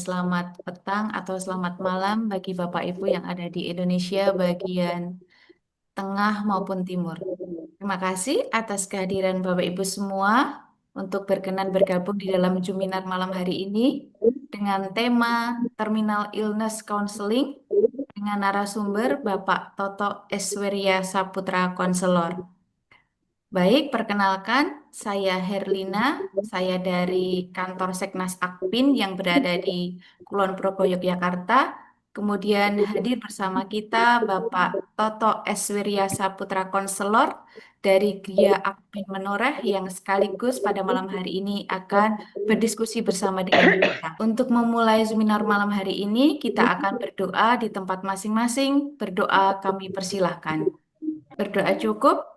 selamat petang atau selamat malam bagi Bapak Ibu yang ada di Indonesia bagian tengah maupun timur. Terima kasih atas kehadiran Bapak Ibu semua untuk berkenan bergabung di dalam Juminar malam hari ini dengan tema Terminal Illness Counseling dengan narasumber Bapak Toto Esweria Saputra Konselor. Baik, perkenalkan, saya Herlina, saya dari kantor Seknas Akpin yang berada di Kulon Progo, Yogyakarta. Kemudian hadir bersama kita Bapak Toto Eswirya Saputra Konselor dari Gria Akpin Menoreh yang sekaligus pada malam hari ini akan berdiskusi bersama dengan kita. Untuk memulai seminar malam hari ini, kita akan berdoa di tempat masing-masing. Berdoa kami persilahkan. Berdoa cukup?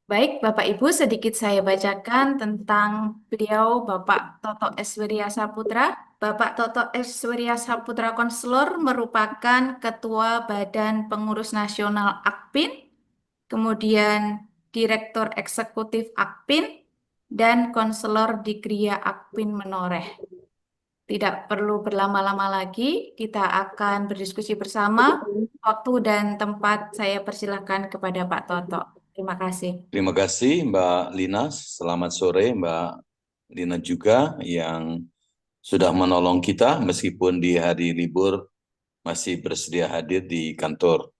Baik, Bapak Ibu, sedikit saya bacakan tentang beliau, Bapak Toto Eswirya Saputra. Bapak Toto Eswirya Saputra Konselor merupakan Ketua Badan Pengurus Nasional Akpin, kemudian Direktur Eksekutif Akpin, dan Konselor di Gria Akpin Menoreh. Tidak perlu berlama-lama lagi, kita akan berdiskusi bersama. Waktu dan tempat saya persilahkan kepada Pak Toto. Terima kasih. Terima kasih Mbak Lina. Selamat sore Mbak Lina juga yang sudah menolong kita meskipun di hari libur masih bersedia hadir di kantor.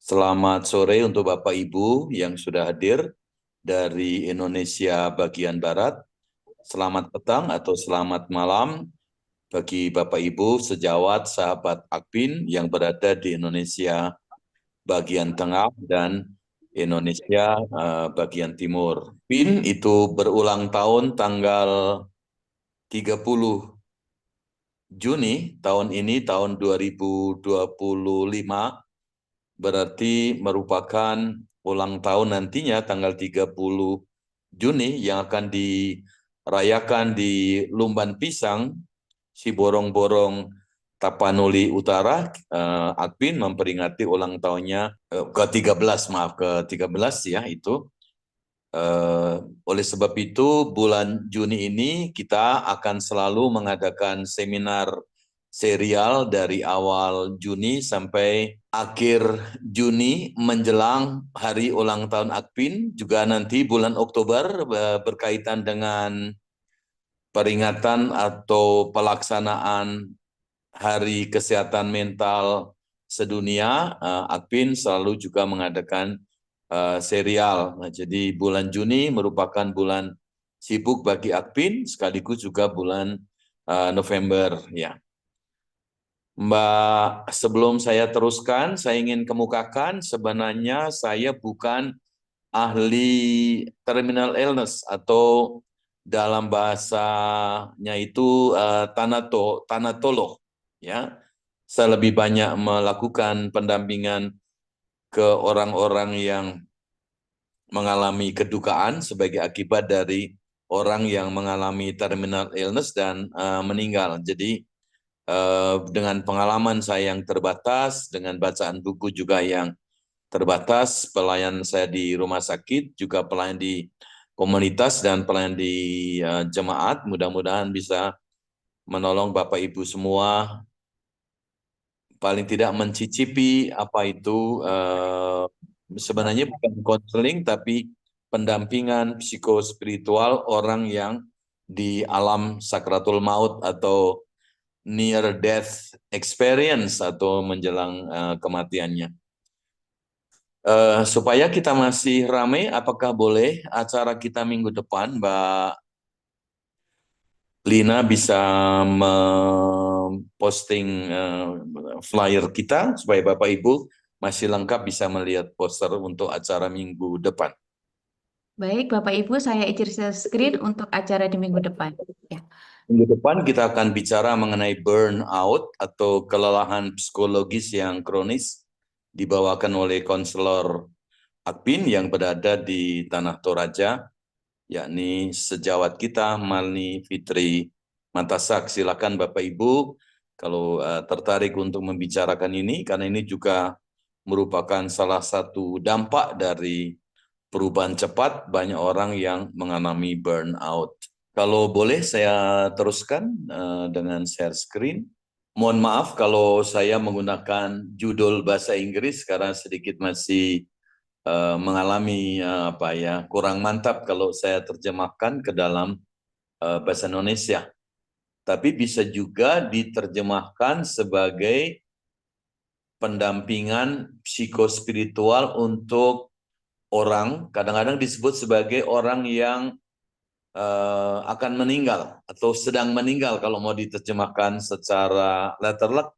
Selamat sore untuk Bapak Ibu yang sudah hadir dari Indonesia bagian Barat. Selamat petang atau selamat malam bagi Bapak Ibu sejawat sahabat Akpin yang berada di Indonesia bagian tengah dan Indonesia bagian timur. PIN itu berulang tahun tanggal 30 Juni tahun ini, tahun 2025, berarti merupakan ulang tahun nantinya tanggal 30 Juni yang akan dirayakan di Lumban Pisang, Siborong-Borong, Tapanuli Utara. Akpin memperingati ulang tahunnya ke-13, maaf, ke-13 ya itu. Oleh sebab itu bulan Juni ini kita akan selalu mengadakan seminar serial dari awal Juni sampai akhir Juni menjelang hari ulang tahun Akpin. Juga nanti bulan Oktober berkaitan dengan peringatan atau pelaksanaan Hari Kesehatan Mental Sedunia. Akpin selalu juga mengadakan serial. Nah, jadi bulan Juni merupakan bulan sibuk bagi Akpin, sekaligus juga bulan November. Ya, Mbak, sebelum saya teruskan, saya ingin kemukakan sebenarnya saya bukan ahli terminal illness atau dalam bahasanya itu tanatolog. Ya, saya lebih banyak melakukan pendampingan ke orang-orang yang mengalami kedukaan sebagai akibat dari orang yang mengalami terminal illness dan meninggal. Jadi dengan pengalaman saya yang terbatas, dengan bacaan buku juga yang terbatas, pelayan saya di rumah sakit, juga pelayan di komunitas dan pelayan di jemaat, mudah-mudahan bisa menolong Bapak Ibu semua paling tidak mencicipi apa itu sebenarnya bukan konseling tapi pendampingan psikospiritual orang yang di alam sakratul maut atau near death experience atau menjelang kematiannya. Supaya kita masih ramai, apakah boleh acara kita minggu depan, Mbak Lina bisa memposting flyer kita supaya Bapak Ibu masih lengkap bisa melihat poster untuk acara minggu depan. Baik, Bapak Ibu, saya izin share screen untuk acara di minggu depan. Ya. Minggu depan kita akan bicara mengenai burnout atau kelelahan psikologis yang kronis dibawakan oleh konselor Akpin yang berada di Tanah Toraja, yakni sejawat kita Malni Fitri Matasak. Silakan Bapak Ibu kalau tertarik untuk membicarakan ini, karena ini juga merupakan salah satu dampak dari perubahan cepat banyak orang yang mengalami burnout. Kalau boleh saya teruskan dengan share screen. Mohon maaf kalau saya menggunakan judul bahasa Inggris karena sedikit masih mengalami apa ya kurang mantap kalau saya terjemahkan ke dalam bahasa Indonesia. Tapi bisa juga diterjemahkan sebagai pendampingan psikospiritual untuk orang, kadang-kadang disebut sebagai orang yang akan meninggal atau sedang meninggal kalau mau diterjemahkan secara letterlek.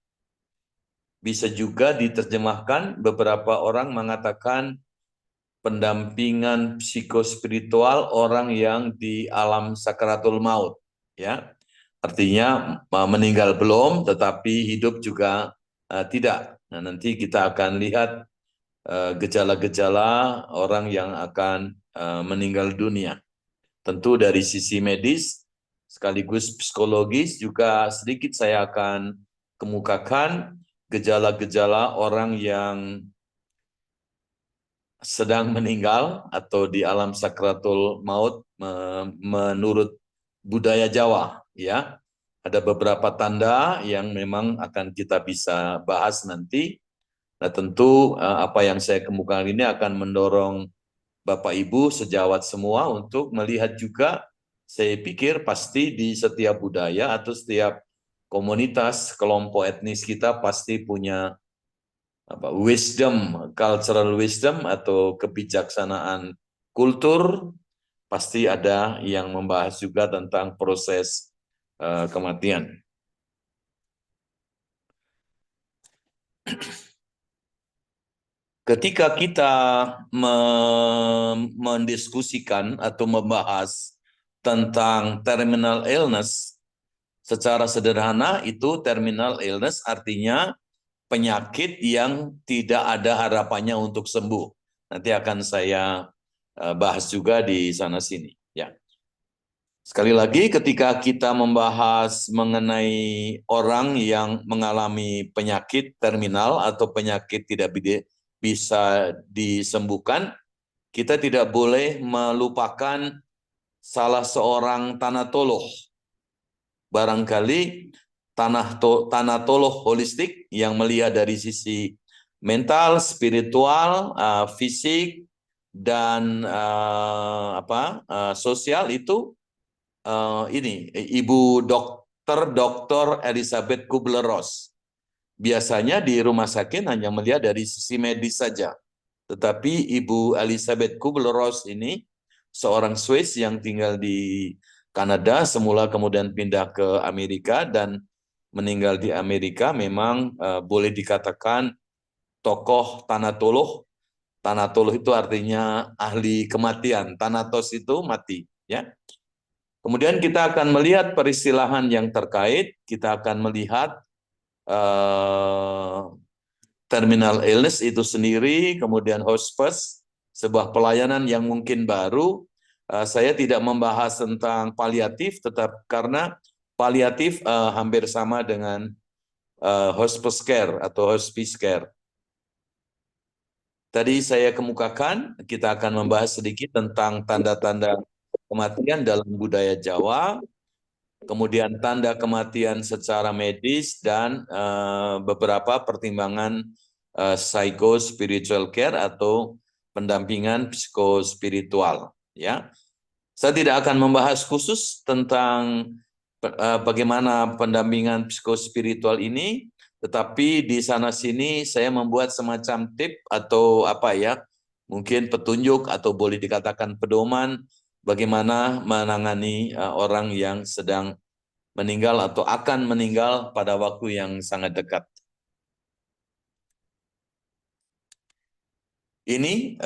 Bisa juga diterjemahkan, beberapa orang mengatakan pendampingan psikospiritual orang yang di alam sakaratul maut, ya. Artinya meninggal belum, tetapi hidup juga tidak. Nah, nanti kita akan lihat gejala-gejala orang yang akan meninggal dunia. Tentu dari sisi medis, sekaligus psikologis juga sedikit saya akan kemukakan gejala-gejala orang yang sedang meninggal atau di alam sakratul maut menurut budaya Jawa, ya. Ada beberapa tanda yang memang akan kita bisa bahas nanti. Nah, tentu apa yang saya kemukakan ini akan mendorong Bapak Ibu sejawat semua untuk melihat juga, saya pikir pasti di setiap budaya atau setiap komunitas, kelompok etnis kita pasti punya wisdom, cultural wisdom atau kebijaksanaan kultur, pasti ada yang membahas juga tentang proses kematian. Ketika kita mendiskusikan atau membahas tentang terminal illness, secara sederhana itu terminal illness artinya penyakit yang tidak ada harapannya untuk sembuh. Nanti akan saya bahas juga di sana sini. Ya. Sekali lagi, ketika kita membahas mengenai orang yang mengalami penyakit terminal atau penyakit tidak bisa disembuhkan, kita tidak boleh melupakan salah seorang tanatolog. Barangkali tanatolog holistik yang melihat dari sisi mental, spiritual, fisik, dan sosial itu ini Ibu Dr. Elizabeth Kubler-Ross. Biasanya di rumah sakit hanya melihat dari sisi medis saja. Tetapi Ibu Elizabeth Kubler-Ross ini seorang Swiss yang tinggal di Kanada, semula kemudian pindah ke Amerika dan meninggal di Amerika, memang boleh dikatakan tokoh tanatolog. Tanatolog itu artinya ahli kematian. Thanatos itu mati, ya. Kemudian kita akan melihat peristilahan yang terkait, kita akan melihat terminal illness itu sendiri, kemudian hospice, sebuah pelayanan yang mungkin baru. Saya tidak membahas tentang paliatif, tetap karena paliatif hampir sama dengan hospice care atau hospice care. Tadi saya kemukakan, kita akan membahas sedikit tentang tanda-tanda kematian dalam budaya Jawa, kemudian tanda kematian secara medis, dan beberapa pertimbangan psycho-spiritual care atau pendampingan psikospiritual. Ya, saya tidak akan membahas khusus tentang bagaimana pendampingan psikospiritual ini, tetapi di sana sini saya membuat semacam tip atau apa ya, mungkin petunjuk atau boleh dikatakan pedoman bagaimana menangani orang yang sedang meninggal atau akan meninggal pada waktu yang sangat dekat. Ini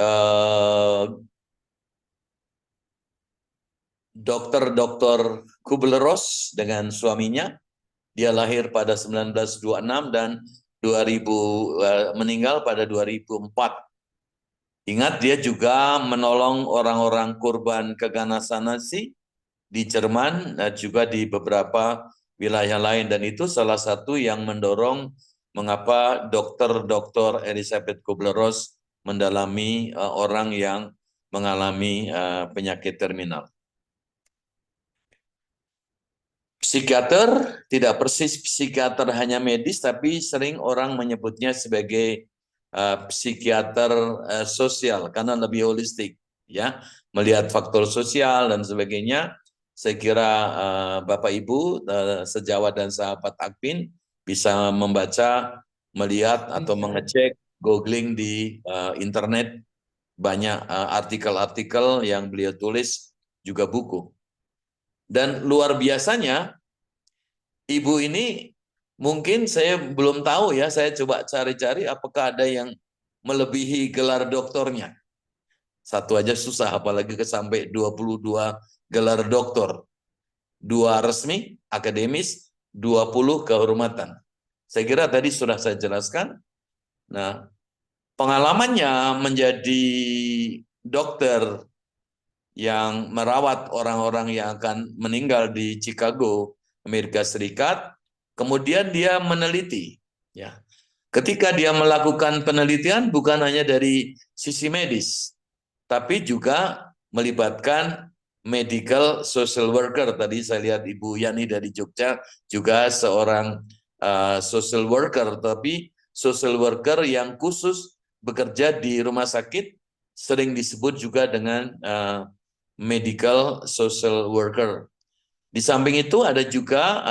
Dr. Kubler-Ross dengan suaminya. Dia lahir pada 1926 dan 2000 meninggal pada 2004. Ingat, dia juga menolong orang-orang korban keganasan Nazi di Jerman dan juga di beberapa wilayah lain, dan itu salah satu yang mendorong mengapa Dr. Elizabeth Kubler-Ross mendalami orang yang mengalami penyakit terminal. psikiater, tidak persis psikiater hanya medis, tapi sering orang menyebutnya sebagai psikiater sosial karena lebih holistik, ya, melihat faktor sosial dan sebagainya. Saya kira Bapak Ibu sejawat dan sahabat admin bisa membaca, melihat atau mengecek, googling di internet, banyak artikel-artikel yang beliau tulis, juga buku. Dan luar biasanya, Ibu ini mungkin saya belum tahu ya, saya coba cari-cari apakah ada yang melebihi gelar doktornya. Satu aja susah, apalagi sampai 22 gelar doktor. 2 resmi, akademis, 20 kehormatan. Saya kira tadi sudah saya jelaskan. Nah, pengalamannya menjadi dokter yang merawat orang-orang yang akan meninggal di Chicago, Amerika Serikat, kemudian dia meneliti. Ya, ketika dia melakukan penelitian bukan hanya dari sisi medis, tapi juga melibatkan medical social worker. Tadi saya lihat Ibu Yani dari Jogja juga seorang social worker, tapi social worker yang khusus bekerja di rumah sakit, sering disebut juga dengan medical social worker. Di samping itu ada juga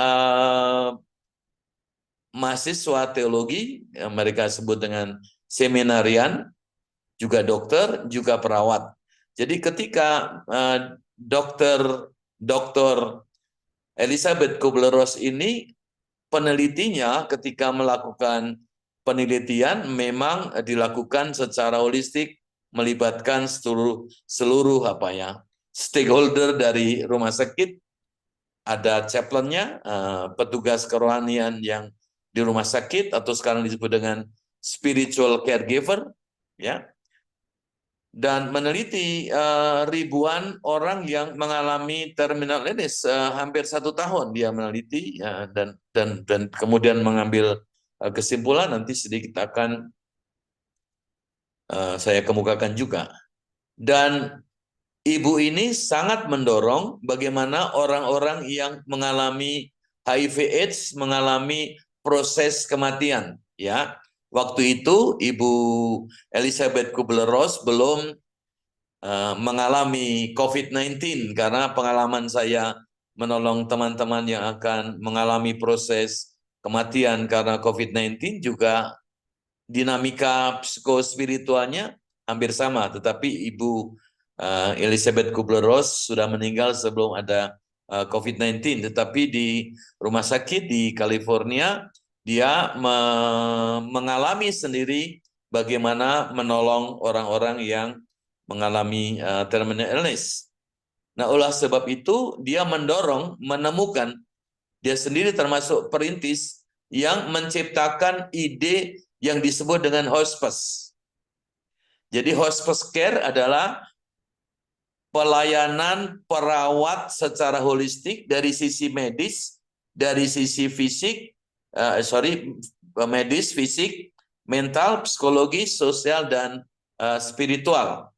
mahasiswa teologi, yang mereka sebut dengan seminarian, juga dokter, juga perawat. Jadi ketika dokter Elizabeth Kubler-Ross ini, penelitinya ketika melakukan penelitian memang dilakukan secara holistik, melibatkan seluruh stakeholder dari rumah sakit, ada chaplainnya, petugas kerohanian yang di rumah sakit atau sekarang disebut dengan spiritual caregiver, ya, dan meneliti ribuan orang yang mengalami terminal illness. Hampir 1 tahun dia meneliti, dan kemudian mengambil kesimpulan. Nanti sedikit akan saya kemukakan juga. Dan Ibu ini sangat mendorong bagaimana orang-orang yang mengalami HIV/AIDS mengalami proses kematian. Ya, waktu itu Ibu Elizabeth Kubler-Ross belum mengalami COVID-19, karena pengalaman saya menolong teman-teman yang akan mengalami proses kematian karena COVID-19 juga dinamika psikospiritualnya hampir sama, tetapi Ibu Elizabeth Kubler-Ross sudah meninggal sebelum ada COVID-19, tetapi di rumah sakit di California dia mengalami sendiri bagaimana menolong orang-orang yang mengalami terminal illness. Nah, oleh sebab itu dia menemukan, dia sendiri termasuk perintis yang menciptakan ide yang disebut dengan hospice. Jadi hospice care adalah pelayanan perawat secara holistik dari sisi medis, dari sisi fisik, medis, fisik, mental, psikologi, sosial, dan spiritual.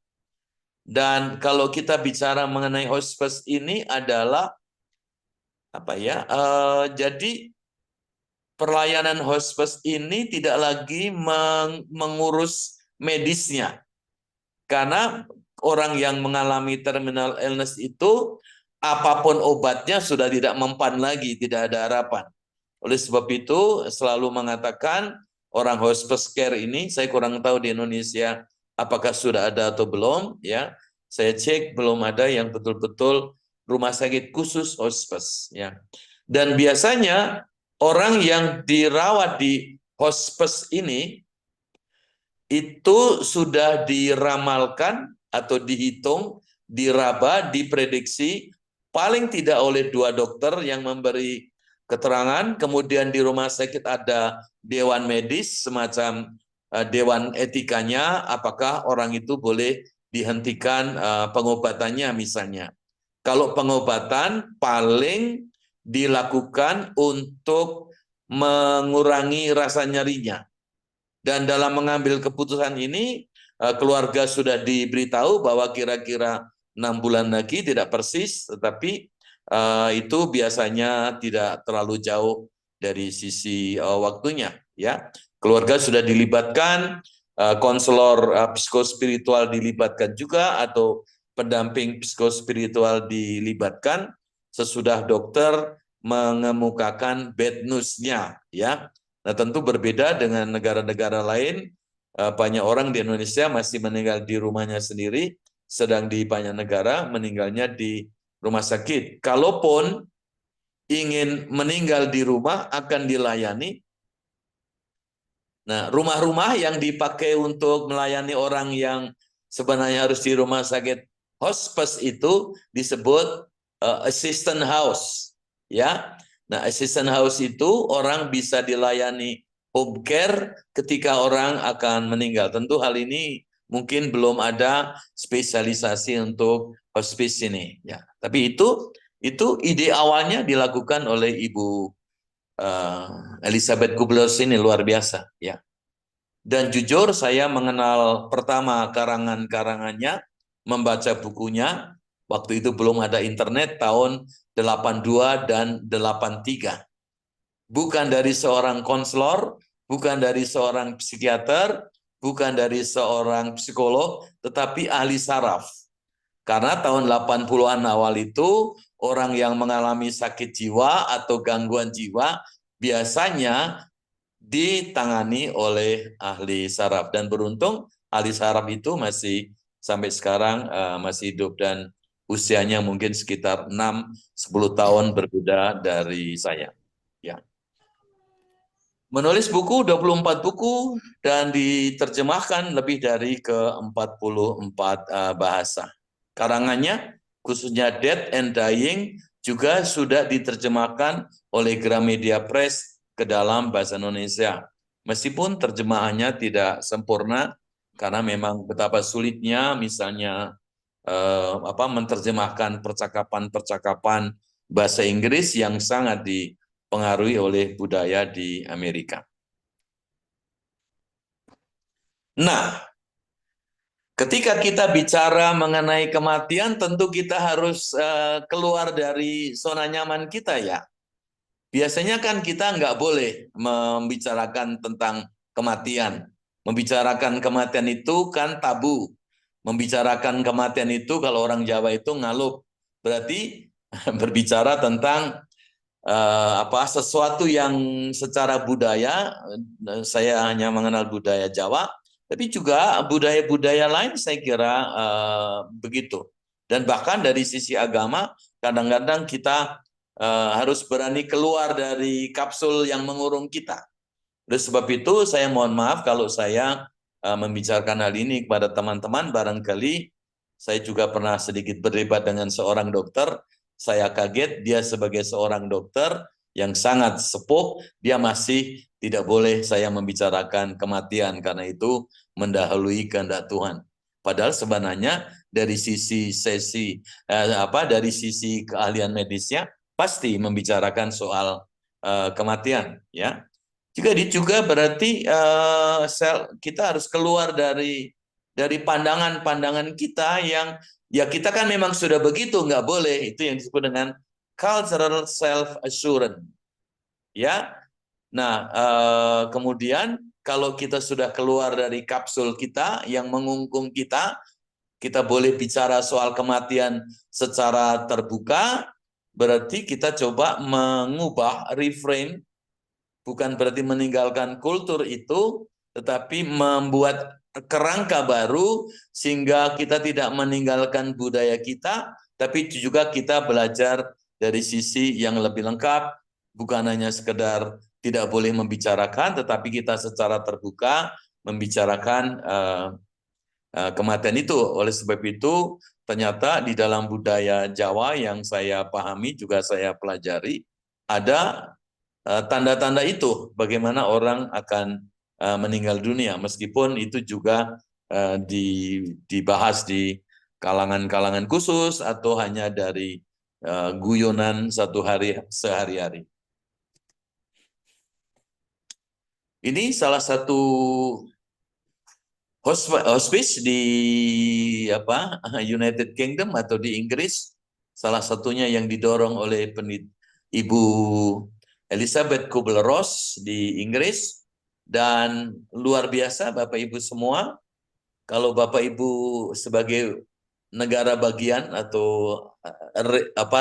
Dan kalau kita bicara mengenai hospice ini adalah jadi pelayanan hospice ini tidak lagi mengurus medisnya, karena orang yang mengalami terminal illness itu apapun obatnya sudah tidak mempan lagi, tidak ada harapan. Oleh sebab itu selalu mengatakan orang hospice care ini, saya kurang tahu di Indonesia apakah sudah ada atau belum, ya. Saya cek belum ada yang betul-betul rumah sakit khusus hospice, ya. Dan biasanya orang yang dirawat di hospice ini itu sudah diramalkan atau dihitung, diraba, diprediksi paling tidak oleh 2 dokter yang memberi keterangan, kemudian di rumah sakit ada dewan medis, semacam dewan etikanya, apakah orang itu boleh dihentikan pengobatannya misalnya. Kalau pengobatan paling dilakukan untuk mengurangi rasa nyerinya. Dan dalam mengambil keputusan ini, keluarga sudah diberitahu bahwa kira-kira 6 bulan lagi, tidak persis, tetapi itu biasanya tidak terlalu jauh dari sisi waktunya, ya. Keluarga sudah dilibatkan, konselor psikospiritual dilibatkan juga, atau pendamping psikospiritual dilibatkan sesudah dokter mengemukakan bad news-nya, ya. Nah, tentu berbeda dengan negara-negara lain. Banyak orang di Indonesia masih meninggal di rumahnya sendiri, sedang di banyak negara meninggalnya di rumah sakit. Kalaupun ingin meninggal di rumah akan dilayani. Nah, rumah-rumah yang dipakai untuk melayani orang yang sebenarnya harus di rumah sakit hospice itu disebut assistant house, ya. Nah, assistant house itu orang bisa dilayani home care ketika orang akan meninggal. Tentu hal ini mungkin belum ada spesialisasi untuk hospice ini, ya. Tapi itu ide awalnya dilakukan oleh Ibu Elizabeth Kubler-Ross ini luar biasa, ya. Dan jujur saya mengenal pertama karangan-karangannya, membaca bukunya, waktu itu belum ada internet, tahun 82 dan 83. Bukan dari seorang konselor, bukan dari seorang psikiater, bukan dari seorang psikolog, tetapi ahli saraf. Karena tahun 80-an awal itu, orang yang mengalami sakit jiwa atau gangguan jiwa, biasanya ditangani oleh ahli saraf, dan beruntung ahli saraf itu masih sampai sekarang masih hidup, dan usianya mungkin sekitar 6-10 tahun berbeda dari saya, ya. Menulis buku 24 buku dan diterjemahkan lebih dari ke 44 bahasa. Karangannya khususnya Death and Dying juga sudah diterjemahkan oleh Gramedia Press ke dalam bahasa Indonesia. Meskipun terjemahannya tidak sempurna karena memang betapa sulitnya misalnya menerjemahkan percakapan-percakapan bahasa Inggris yang sangat dipengaruhi oleh budaya di Amerika. Nah, ketika kita bicara mengenai kematian, tentu kita harus keluar dari zona nyaman kita, ya. Biasanya kan kita nggak boleh membicarakan tentang kematian. Membicarakan kematian itu kan tabu. Membicarakan kematian itu kalau orang Jawa itu ngalup. Berarti berbicara tentang sesuatu yang secara budaya, saya hanya mengenal budaya Jawa, tapi juga budaya-budaya lain saya kira begitu. Dan bahkan dari sisi agama, kadang-kadang kita harus berani keluar dari kapsul yang mengurung kita. Oleh sebab itu, saya mohon maaf kalau saya membicarakan hal ini kepada teman-teman. Barangkali saya juga pernah sedikit berdebat dengan seorang dokter. Saya kaget dia sebagai seorang dokter yang sangat sepuh, dia masih tidak boleh saya membicarakan kematian karena itu mendahului kehendak Tuhan. Padahal sebenarnya dari sisi dari sisi keahlian medisnya pasti membicarakan soal kematian, ya. Juga berarti kita harus keluar dari pandangan-pandangan kita yang ya kita kan memang sudah begitu, nggak boleh. Itu yang disebut dengan cultural self assurance, ya. Nah, kemudian kalau kita sudah keluar dari kapsul kita yang mengungkung kita, kita boleh bicara soal kematian secara terbuka. Berarti kita coba mengubah reframe. Bukan berarti meninggalkan kultur itu, tetapi membuat kerangka baru sehingga kita tidak meninggalkan budaya kita, tapi juga kita belajar dari sisi yang lebih lengkap, bukan hanya sekedar tidak boleh membicarakan, tetapi kita secara terbuka membicarakan kematian itu. Oleh sebab itu, ternyata di dalam budaya Jawa yang saya pahami, juga saya pelajari, ada tanda-tanda itu bagaimana orang akan meninggal dunia, meskipun itu juga dibahas di kalangan-kalangan khusus atau hanya dari guyonan sehari-hari. Ini salah satu hospice di United Kingdom atau di Inggris. salah satunya yang didorong oleh Ibu Elizabeth Kubler-Ross di Inggris, dan luar biasa Bapak Ibu semua, kalau Bapak Ibu sebagai negara bagian atau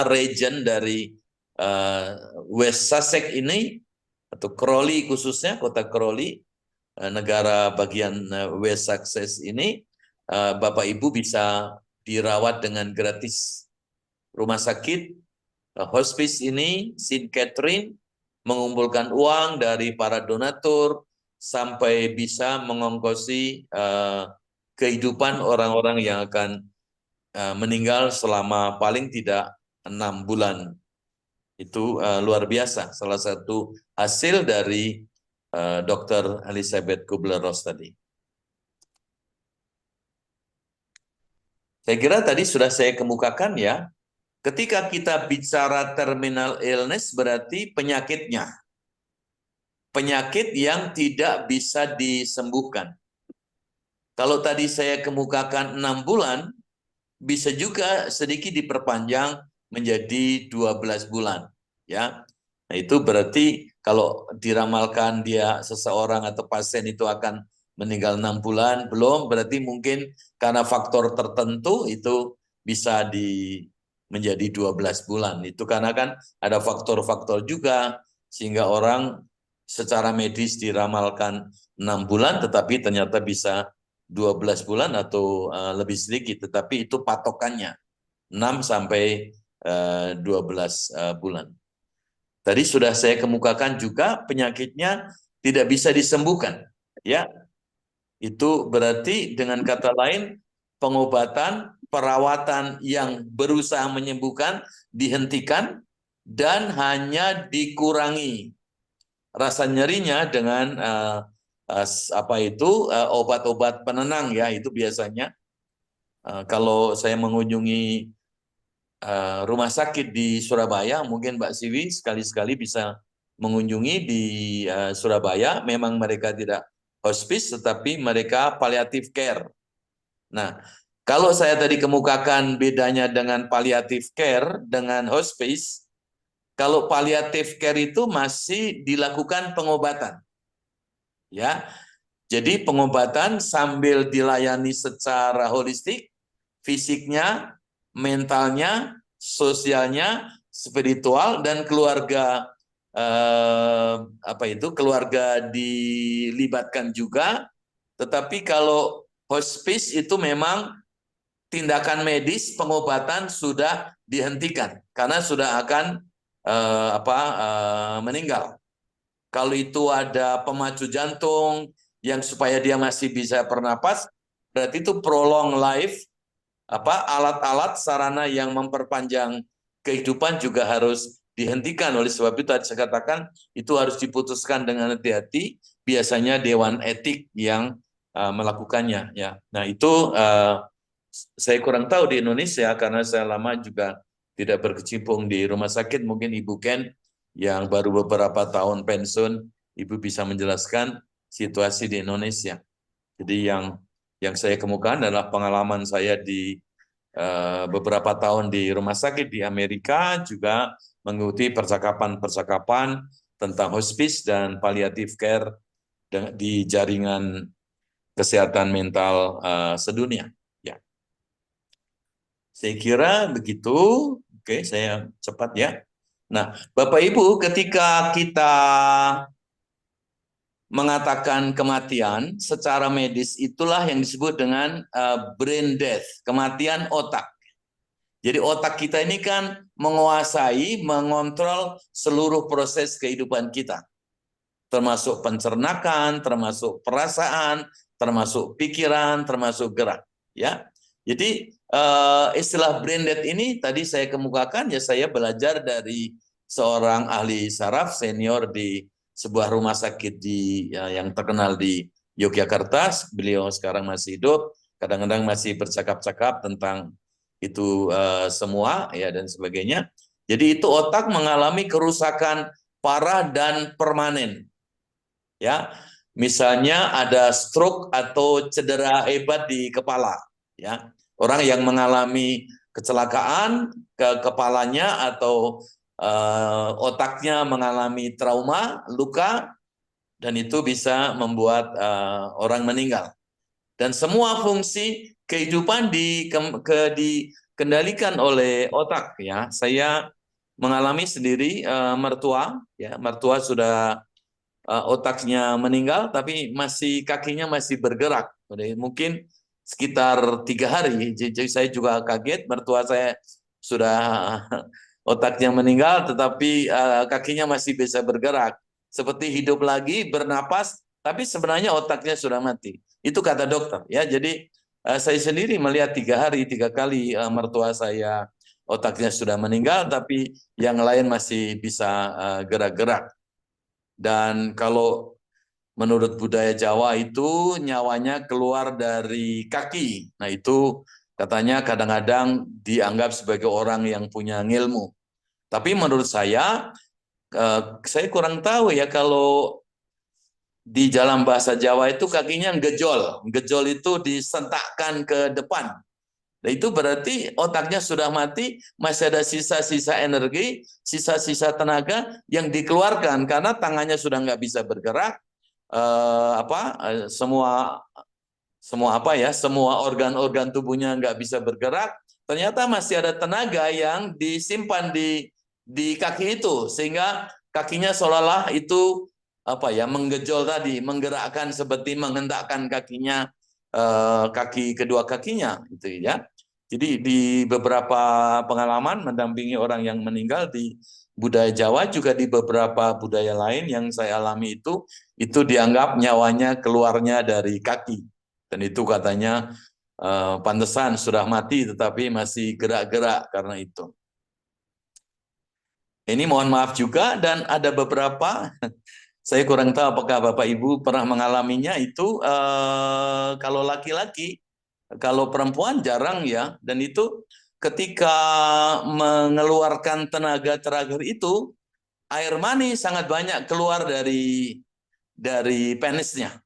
region dari West Sussex ini, atau Crawley khususnya, kota Crawley, negara bagian West Sussex ini, Bapak Ibu bisa dirawat dengan gratis. Rumah sakit hospice ini, St. Catherine, mengumpulkan uang dari para donatur sampai bisa mengongkosi kehidupan orang-orang yang akan meninggal selama paling tidak 6 bulan. Itu luar biasa, salah satu hasil dari Dr. Elizabeth Kubler-Ross tadi. Saya kira tadi sudah saya kemukakan ya, ketika kita bicara terminal illness berarti penyakitnya. Penyakit yang tidak bisa disembuhkan. Kalau tadi saya kemukakan 6 bulan, bisa juga sedikit diperpanjang menjadi 12 bulan. Ya, nah, itu berarti kalau diramalkan dia seseorang atau pasien itu akan meninggal 6 bulan, belum, berarti mungkin karena faktor tertentu itu bisa menjadi 12 bulan. Itu karena kan ada faktor-faktor juga sehingga orang secara medis diramalkan 6 bulan tetapi ternyata bisa 12 bulan atau lebih sedikit, tetapi itu patokannya 6 sampai 12 bulan. Tadi sudah saya kemukakan juga penyakitnya tidak bisa disembuhkan. Ya, itu berarti dengan kata lain pengobatan, perawatan yang berusaha menyembuhkan dihentikan dan hanya dikurangi rasa nyerinya dengan obat-obat penenang ya, itu biasanya. Kalau saya mengunjungi rumah sakit di Surabaya, mungkin Mbak Siwi sekali-sekali bisa mengunjungi di Surabaya. Memang mereka tidak hospice, tetapi mereka palliative care. Nah, kalau saya tadi kemukakan bedanya dengan palliative care dengan hospice, kalau palliative care itu masih dilakukan pengobatan. Ya, jadi pengobatan sambil dilayani secara holistik, fisiknya, mentalnya, sosialnya, spiritual, dan keluarga keluarga dilibatkan juga. Tetapi kalau hospice itu memang tindakan medis, pengobatan sudah dihentikan karena sudah akan meninggal. Kalau itu ada pemacu jantung yang supaya dia masih bisa bernapas, berarti itu prolong life. Alat-alat sarana yang memperpanjang kehidupan juga harus dihentikan. Oleh sebab itu saya katakan itu harus diputuskan dengan hati-hati. Biasanya dewan etik yang melakukannya. Ya, nah itu saya kurang tahu di Indonesia karena saya lama juga tidak berkecimpung di rumah sakit. Mungkin Ibu Ken yang baru beberapa tahun pensiun, Ibu bisa menjelaskan situasi di Indonesia. Jadi yang saya kemukakan adalah pengalaman saya di beberapa tahun di rumah sakit di Amerika, juga mengikuti percakapan-percakapan tentang hospice dan palliative care di jaringan kesehatan mental sedunia. Ya, saya kira begitu. Oke, saya cepat ya. Nah, Bapak Ibu, ketika kita mengatakan kematian secara medis, itulah yang disebut dengan brain death, kematian otak. Jadi otak kita ini kan menguasai, mengontrol seluruh proses kehidupan kita. Termasuk pencernakan, termasuk perasaan, termasuk pikiran, termasuk gerak. Ya, jadi istilah brain death ini tadi saya kemukakan, ya saya belajar dari seorang ahli saraf senior di sebuah rumah sakit yang terkenal di Yogyakarta. Beliau sekarang masih hidup, kadang-kadang masih bercakap-cakap tentang itu semua ya dan sebagainya. Jadi itu otak mengalami kerusakan parah dan permanen. Ya, misalnya ada stroke atau cedera hebat di kepala. Ya, orang yang mengalami kecelakaan ke kepalanya atau otaknya mengalami trauma, luka, dan itu bisa membuat orang meninggal. Dan semua fungsi kehidupan dikendalikan oleh otak, ya. Saya mengalami sendiri mertua, ya, mertua sudah otaknya meninggal, tapi kakinya masih bergerak. Mungkin sekitar 3 hari. Jadi saya juga kaget, mertua saya sudah otaknya meninggal, tetapi kakinya masih bisa bergerak, seperti hidup lagi, bernapas, tapi sebenarnya otaknya sudah mati. Itu kata dokter, ya. Jadi saya sendiri melihat 3 hari, 3 kali mertua saya otaknya sudah meninggal, tapi yang lain masih bisa gerak-gerak. Dan kalau menurut budaya Jawa itu nyawanya keluar dari kaki. Nah itu katanya kadang-kadang dianggap sebagai orang yang punya ngilmu. Tapi menurut saya kurang tahu ya kalau di dalam bahasa Jawa itu kakinya gejol. Gejol itu disentakkan ke depan. Nah, itu berarti otaknya sudah mati, masih ada sisa-sisa energi, sisa-sisa tenaga yang dikeluarkan karena tangannya sudah nggak bisa bergerak, semua semua organ-organ tubuhnya nggak bisa bergerak. Ternyata masih ada tenaga yang disimpan di kaki itu, sehingga kakinya seolah-olah itu menggejol tadi, menggerakkan seperti menghentakkan kakinya, kaki kedua kakinya, itu ya. Jadi di beberapa pengalaman mendampingi orang yang meninggal di budaya Jawa, juga di beberapa budaya lain yang saya alami itu dianggap nyawanya keluarnya dari kaki. Dan itu katanya pantesan sudah mati tetapi masih gerak-gerak karena itu. Ini mohon maaf juga, dan ada beberapa, saya kurang tahu apakah Bapak Ibu pernah mengalaminya itu, kalau laki-laki, kalau perempuan jarang ya, dan itu ketika mengeluarkan tenaga terakhir itu, air mani sangat banyak keluar dari penisnya.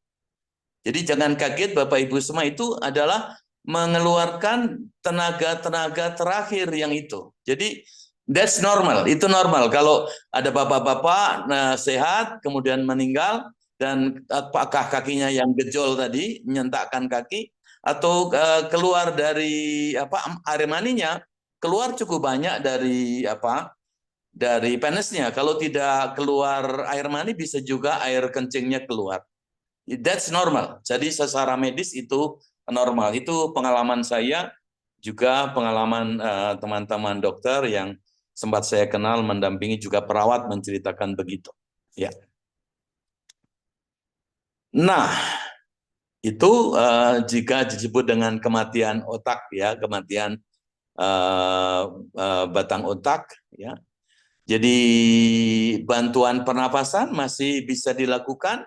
Jadi jangan kaget Bapak Ibu semua, itu adalah mengeluarkan tenaga-tenaga terakhir yang itu. Jadi that's normal, itu normal. Kalau ada bapak-bapak sehat kemudian meninggal, dan apakah kakinya yang gejol tadi menyentakkan kaki, atau keluar dari air maninya keluar cukup banyak dari penisnya. Kalau tidak keluar air mani, bisa juga air kencingnya keluar. That's normal. Jadi secara medis itu normal. Itu pengalaman saya, juga pengalaman teman-teman dokter yang sempat saya kenal mendampingi, juga perawat menceritakan begitu. Ya. Nah, itu jika disebut dengan kematian otak, ya, kematian batang otak, ya. Jadi bantuan pernapasan masih bisa dilakukan,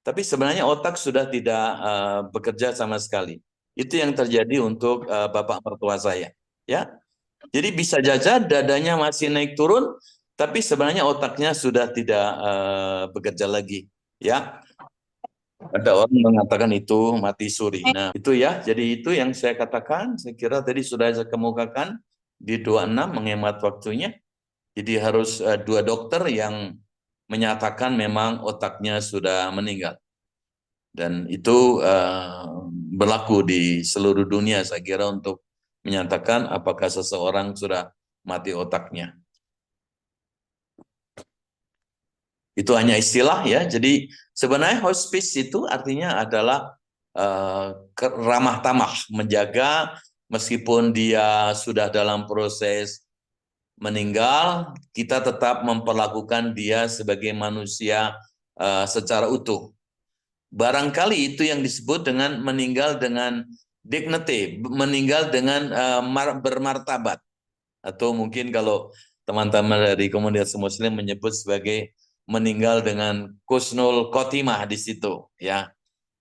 tapi sebenarnya otak sudah tidak bekerja sama sekali. Itu yang terjadi untuk bapak mertua saya. Ya, jadi bisa saja dadanya masih naik turun, tapi sebenarnya otaknya sudah tidak bekerja lagi. Ya, ada orang mengatakan itu mati suri. Nah, itu ya. Jadi itu yang saya katakan. Saya kira tadi sudah saya kemukakan di 26 menghemat waktunya. Jadi harus 2 dokter yang menyatakan memang otaknya sudah meninggal. Dan itu berlaku di seluruh dunia, saya kira, untuk menyatakan apakah seseorang sudah mati otaknya. Itu hanya istilah ya. Jadi sebenarnya hospice itu artinya adalah ramah tamah, menjaga meskipun dia sudah dalam proses meninggal, kita tetap memperlakukan dia sebagai manusia secara utuh. Barangkali itu yang disebut dengan meninggal dengan dignity, meninggal dengan bermartabat. Atau mungkin kalau teman-teman dari komunitas muslim menyebut sebagai meninggal dengan kusnul khotimah di situ, ya.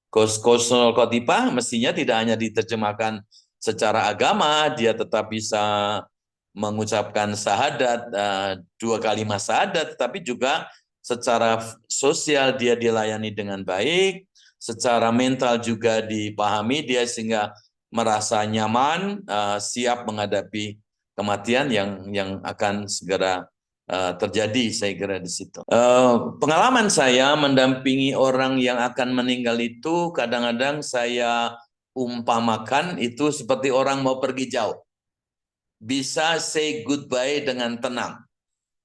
Kusnul khotimah mestinya tidak hanya diterjemahkan secara agama, dia tetap bisa mengucapkan syahadat, 2 kalimat syahadat, tapi juga secara sosial dia dilayani dengan baik, secara mental juga dipahami dia, sehingga merasa nyaman, siap menghadapi kematian yang akan segera terjadi, saya kira di situ. Pengalaman saya mendampingi orang yang akan meninggal itu kadang-kadang saya umpamakan itu seperti orang mau pergi jauh. Bisa say goodbye dengan tenang.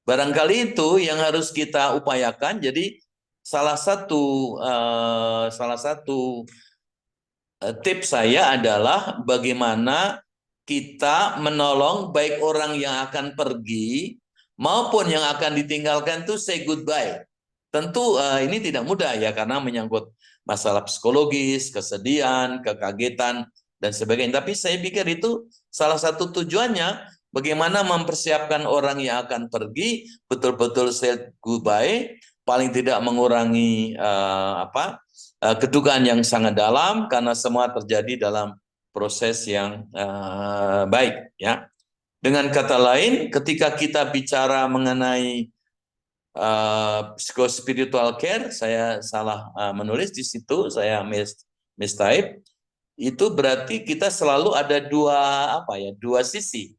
Barangkali itu yang harus kita upayakan. Jadi salah satu tips saya adalah bagaimana kita menolong baik orang yang akan pergi maupun yang akan ditinggalkan itu say goodbye. Tentu ini tidak mudah ya karena menyangkut masalah psikologis, kesedihan, kekagetan dan sebagainya. Tapi saya pikir itu salah satu tujuannya bagaimana mempersiapkan orang yang akan pergi betul-betul say goodbye, paling tidak mengurangi kedukaan yang sangat dalam karena semua terjadi dalam proses yang baik ya. Dengan kata lain, ketika kita bicara mengenai psychospiritual care, saya salah menulis di situ, saya mistype. Itu berarti kita selalu ada dua sisi.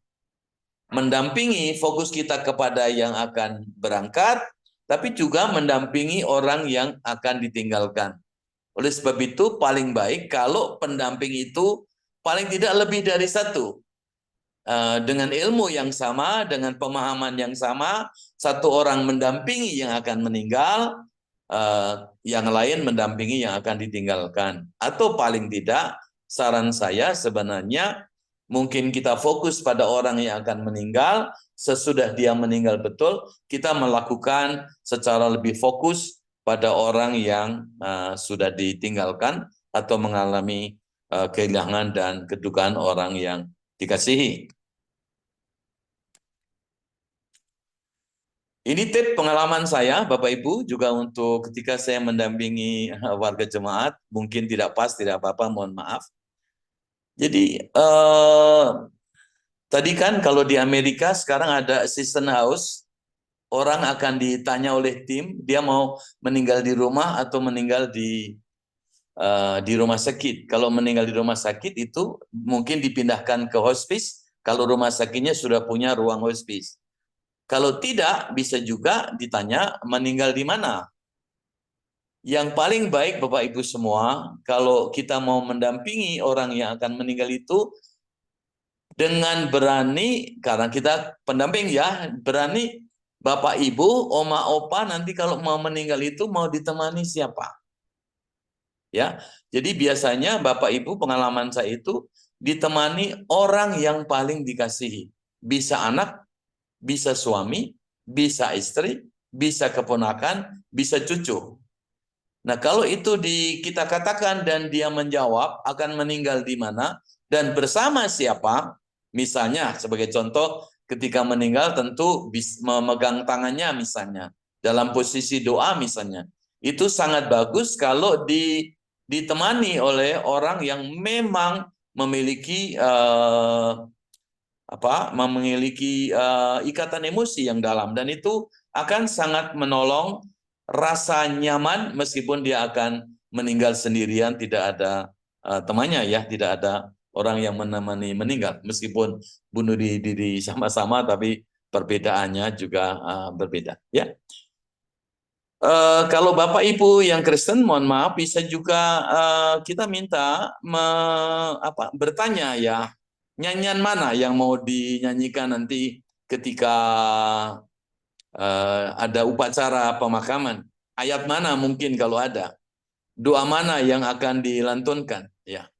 Mendampingi fokus kita kepada yang akan berangkat, tapi juga mendampingi orang yang akan ditinggalkan. Oleh sebab itu paling baik kalau pendamping itu paling tidak lebih dari satu. Dengan ilmu yang sama, dengan pemahaman yang sama, satu orang mendampingi yang akan meninggal, yang lain mendampingi yang akan ditinggalkan. Atau paling tidak, saran saya sebenarnya mungkin kita fokus pada orang yang akan meninggal, sesudah dia meninggal betul, kita melakukan secara lebih fokus pada orang yang sudah ditinggalkan atau mengalami kehilangan dan kedukaan orang yang dikasihi. Ini tip pengalaman saya, Bapak Ibu, juga untuk ketika saya mendampingi warga jemaat, mungkin tidak pas, tidak apa-apa, mohon maaf. Jadi, tadi kan kalau di Amerika sekarang ada assistant house, orang akan ditanya oleh tim, dia mau meninggal di rumah atau meninggal di rumah sakit. Kalau meninggal di rumah sakit itu mungkin dipindahkan ke hospice, kalau rumah sakitnya sudah punya ruang hospice. Kalau tidak, bisa juga ditanya meninggal di mana. Yang paling baik Bapak Ibu semua, kalau kita mau mendampingi orang yang akan meninggal itu, dengan berani, karena kita pendamping ya, berani Bapak Ibu, Oma Opa nanti kalau mau meninggal itu mau ditemani siapa? Ya, jadi biasanya Bapak Ibu pengalaman saya itu ditemani orang yang paling dikasihi. Bisa anak, bisa suami, bisa istri, bisa keponakan, bisa cucu. Nah, kalau itu kita katakan dan dia menjawab akan meninggal di mana dan bersama siapa, misalnya sebagai contoh ketika meninggal tentu memegang tangannya misalnya, dalam posisi doa misalnya. Itu sangat bagus kalau ditemani oleh orang yang memang memiliki ikatan emosi yang dalam dan itu akan sangat menolong rasa nyaman meskipun dia akan meninggal sendirian, tidak ada temannya ya, tidak ada orang yang menemani meninggal meskipun bunuh diri sama-sama tapi perbedaannya juga berbeda ya. Kalau Bapak Ibu yang Kristen, mohon maaf, bisa juga kita minta bertanya ya, nyanyian mana yang mau dinyanyikan nanti ketika ada upacara pemakaman. Ayat mana mungkin kalau ada. Doa mana yang akan dilantunkan. Ya.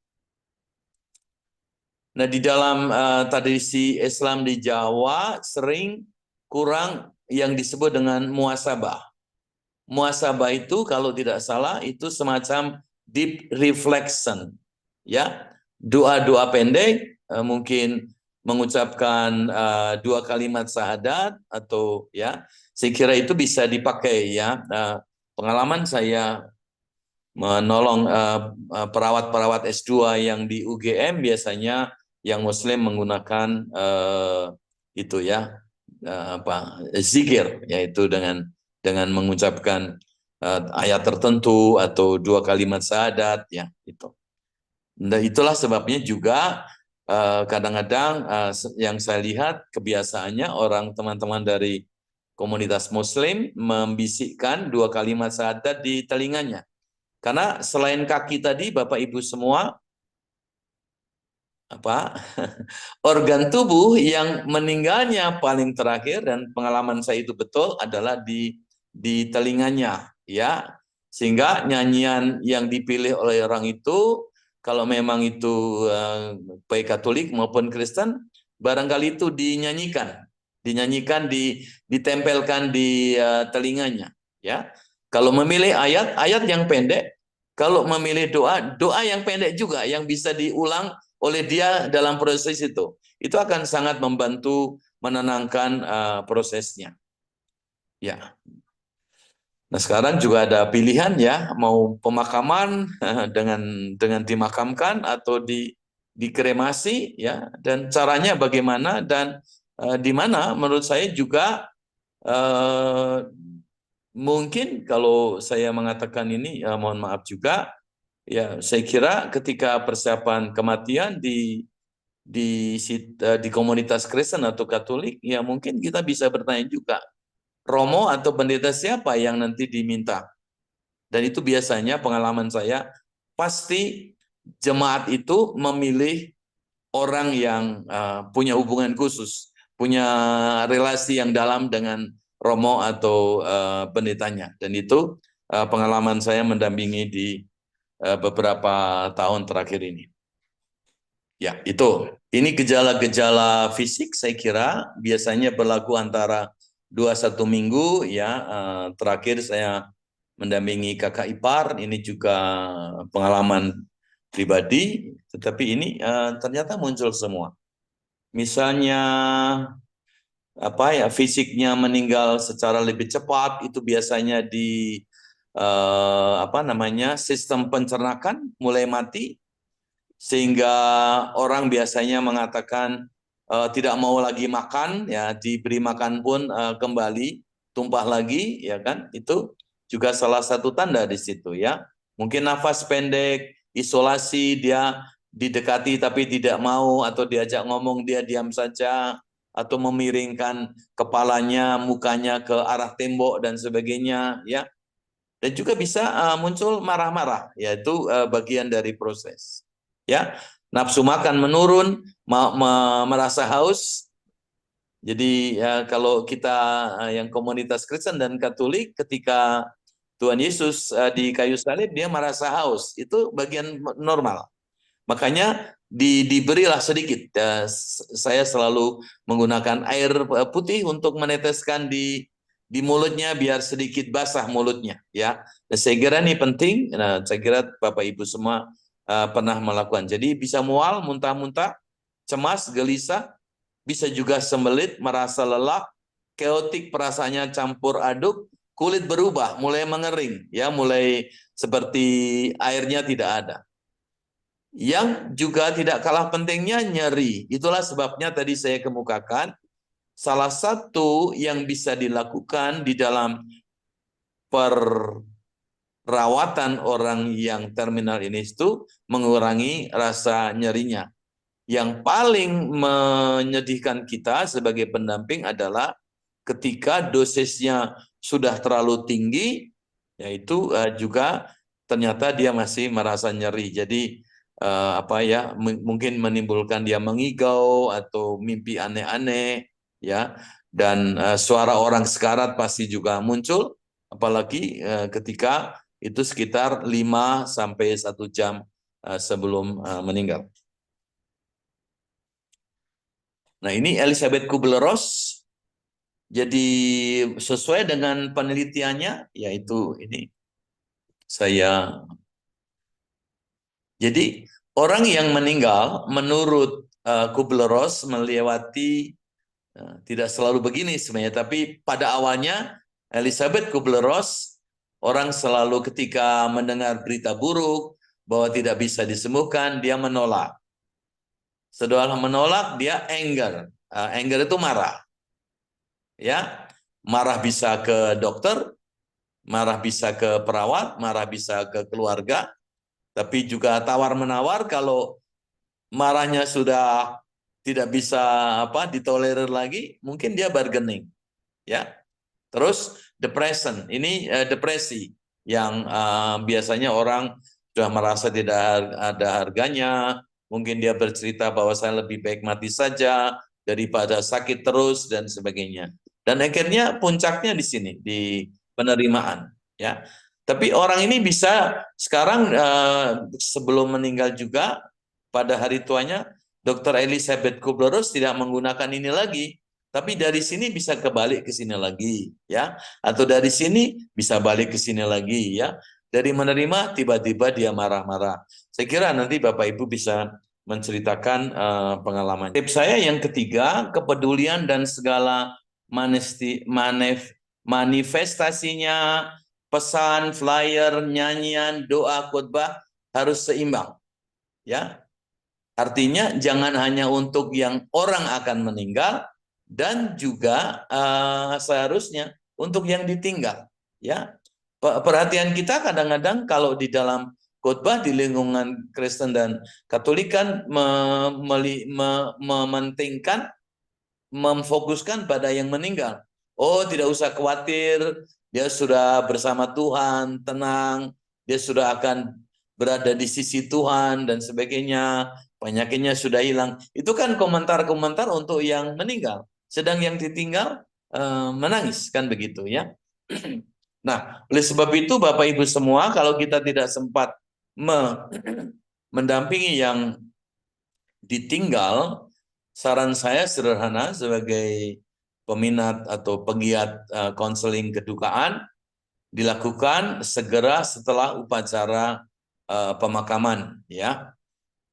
Nah di dalam tradisi Islam di Jawa sering kurang yang disebut dengan muasabah. Muasabah itu kalau tidak salah itu semacam deep reflection, ya, doa-doa pendek, mungkin mengucapkan 2 kalimat syahadat atau ya, saya kira itu bisa dipakai ya. Pengalaman saya menolong perawat-perawat S2 yang di UGM biasanya yang Muslim menggunakan itu ya zikir, yaitu dengan mengucapkan ayat tertentu atau 2 kalimat syahadat ya itu. Nah, itulah sebabnya juga kadang-kadang yang saya lihat kebiasaannya orang teman-teman dari komunitas Muslim membisikkan 2 kalimat syahadat di telinganya. Karena selain kaki tadi, Bapak Ibu semua, apa organ tubuh yang meninggalnya paling terakhir dan pengalaman saya itu betul adalah di telinganya, ya, sehingga nyanyian yang dipilih oleh orang itu kalau memang itu baik Katolik maupun Kristen barangkali itu dinyanyikan ditempelkan di telinganya, ya. Kalau memilih ayat yang pendek, kalau memilih doa yang pendek juga yang bisa diulang oleh dia dalam proses itu akan sangat membantu menenangkan prosesnya, ya. Nah, sekarang juga ada pilihan, ya, mau pemakaman dengan dimakamkan atau dikremasi, ya, dan caranya bagaimana dan di mana menurut saya juga mungkin kalau saya mengatakan ini, mohon maaf juga, ya, saya kira ketika persiapan kematian di komunitas Kristen atau Katolik, ya mungkin kita bisa bertanya juga, romo atau pendeta siapa yang nanti diminta? Dan itu biasanya pengalaman saya, pasti jemaat itu memilih orang yang punya hubungan khusus, punya relasi yang dalam dengan romo atau pendetanya. Dan itu pengalaman saya mendampingi di beberapa tahun terakhir ini. Ya, itu. Ini gejala-gejala fisik saya kira biasanya berlaku antara 2-1 minggu, ya. Terakhir saya mendampingi kakak ipar, ini juga pengalaman pribadi, tetapi ini ternyata muncul semua. Misalnya apa ya, fisiknya meninggal secara lebih cepat, itu biasanya di apa namanya, sistem pencernaan mulai mati, sehingga orang biasanya mengatakan tidak mau lagi makan, ya, diberi makan pun kembali tumpah lagi, ya kan, itu juga salah satu tanda di situ, ya. Mungkin nafas pendek, isolasi, dia didekati tapi tidak mau, atau diajak ngomong dia diam saja, atau memiringkan kepalanya, mukanya ke arah tembok dan sebagainya, ya. Dan juga bisa muncul marah-marah, yaitu bagian dari proses, ya. Nafsu makan menurun, merasa haus. Jadi kalau kita yang komunitas Kristen dan Katolik, ketika Tuhan Yesus di kayu salib dia merasa haus, itu bagian normal. Makanya diberilah sedikit. Saya selalu menggunakan air putih untuk meneteskan di mulutnya biar sedikit basah mulutnya, ya. Dan saya kira ini penting. Nah, saya kira Bapak Ibu semua pernah melakukan. Jadi bisa mual, muntah-muntah, cemas, gelisah, bisa juga sembelit, merasa lelah, keotik, perasaannya campur aduk, kulit berubah, mulai mengering, ya, mulai seperti airnya tidak ada. Yang juga tidak kalah pentingnya nyeri. Itulah sebabnya tadi saya kemukakan, salah satu yang bisa dilakukan di dalam perawatan orang yang terminal ini itu mengurangi rasa nyerinya. Yang paling menyedihkan kita sebagai pendamping adalah ketika dosisnya sudah terlalu tinggi, yaitu juga ternyata dia masih merasa nyeri. Jadi apa ya, mungkin menimbulkan dia mengigau atau mimpi aneh-aneh, ya. Dan suara orang sekarat pasti juga muncul, apalagi ketika itu sekitar 5 sampai 1 jam sebelum meninggal. Nah, ini Elizabeth Kubler-Ross. Jadi sesuai dengan penelitiannya, yaitu ini saya. Jadi orang yang meninggal menurut Kubler-Ross melewati, tidak selalu begini sebenarnya, tapi pada awalnya Elizabeth Kubler-Ross, orang selalu ketika mendengar berita buruk bahwa tidak bisa disembuhkan, dia menolak. Setelah menolak, dia anger. Anger itu marah. Ya, marah bisa ke dokter, marah bisa ke perawat, marah bisa ke keluarga, Tapi juga tawar-menawar kalau marahnya sudah tidak bisa ditolerir lagi, mungkin dia bargaining, ya. Terus depresi yang biasanya orang sudah merasa tidak ada harganya, mungkin dia bercerita bahwa saya lebih baik mati saja daripada sakit terus dan sebagainya. Dan akhirnya puncaknya di sini, di penerimaan, ya. Tapi orang ini bisa sekarang sebelum meninggal juga pada hari tuanya, Dr. Elizabeth Kubler-Ross tidak menggunakan ini lagi, tapi dari sini bisa kebalik ke sini lagi, ya. Atau dari sini bisa balik ke sini lagi, ya. Dari menerima tiba-tiba dia marah-marah. Saya kira nanti Bapak Ibu bisa menceritakan pengalaman. Tips saya yang ketiga, kepedulian dan segala manifestasinya, pesan, flyer, nyanyian, doa, khotbah harus seimbang, ya. Artinya jangan hanya untuk yang orang akan meninggal, dan juga seharusnya untuk yang ditinggal, ya. Perhatian kita kadang-kadang kalau di dalam khotbah di lingkungan Kristen dan Katolik kan mementingkan, memfokuskan pada yang meninggal. Oh, tidak usah khawatir, dia sudah bersama Tuhan, tenang, dia sudah akan berada di sisi Tuhan dan sebagainya, penyakitnya sudah hilang. Itu kan komentar-komentar untuk yang meninggal. Sedang yang ditinggal menangis, kan begitu, ya. Nah, oleh sebab itu Bapak Ibu semua, kalau kita tidak sempat mendampingi yang ditinggal, saran saya sederhana sebagai peminat atau pegiat konseling kedukaan, dilakukan segera setelah upacara pemakaman, ya.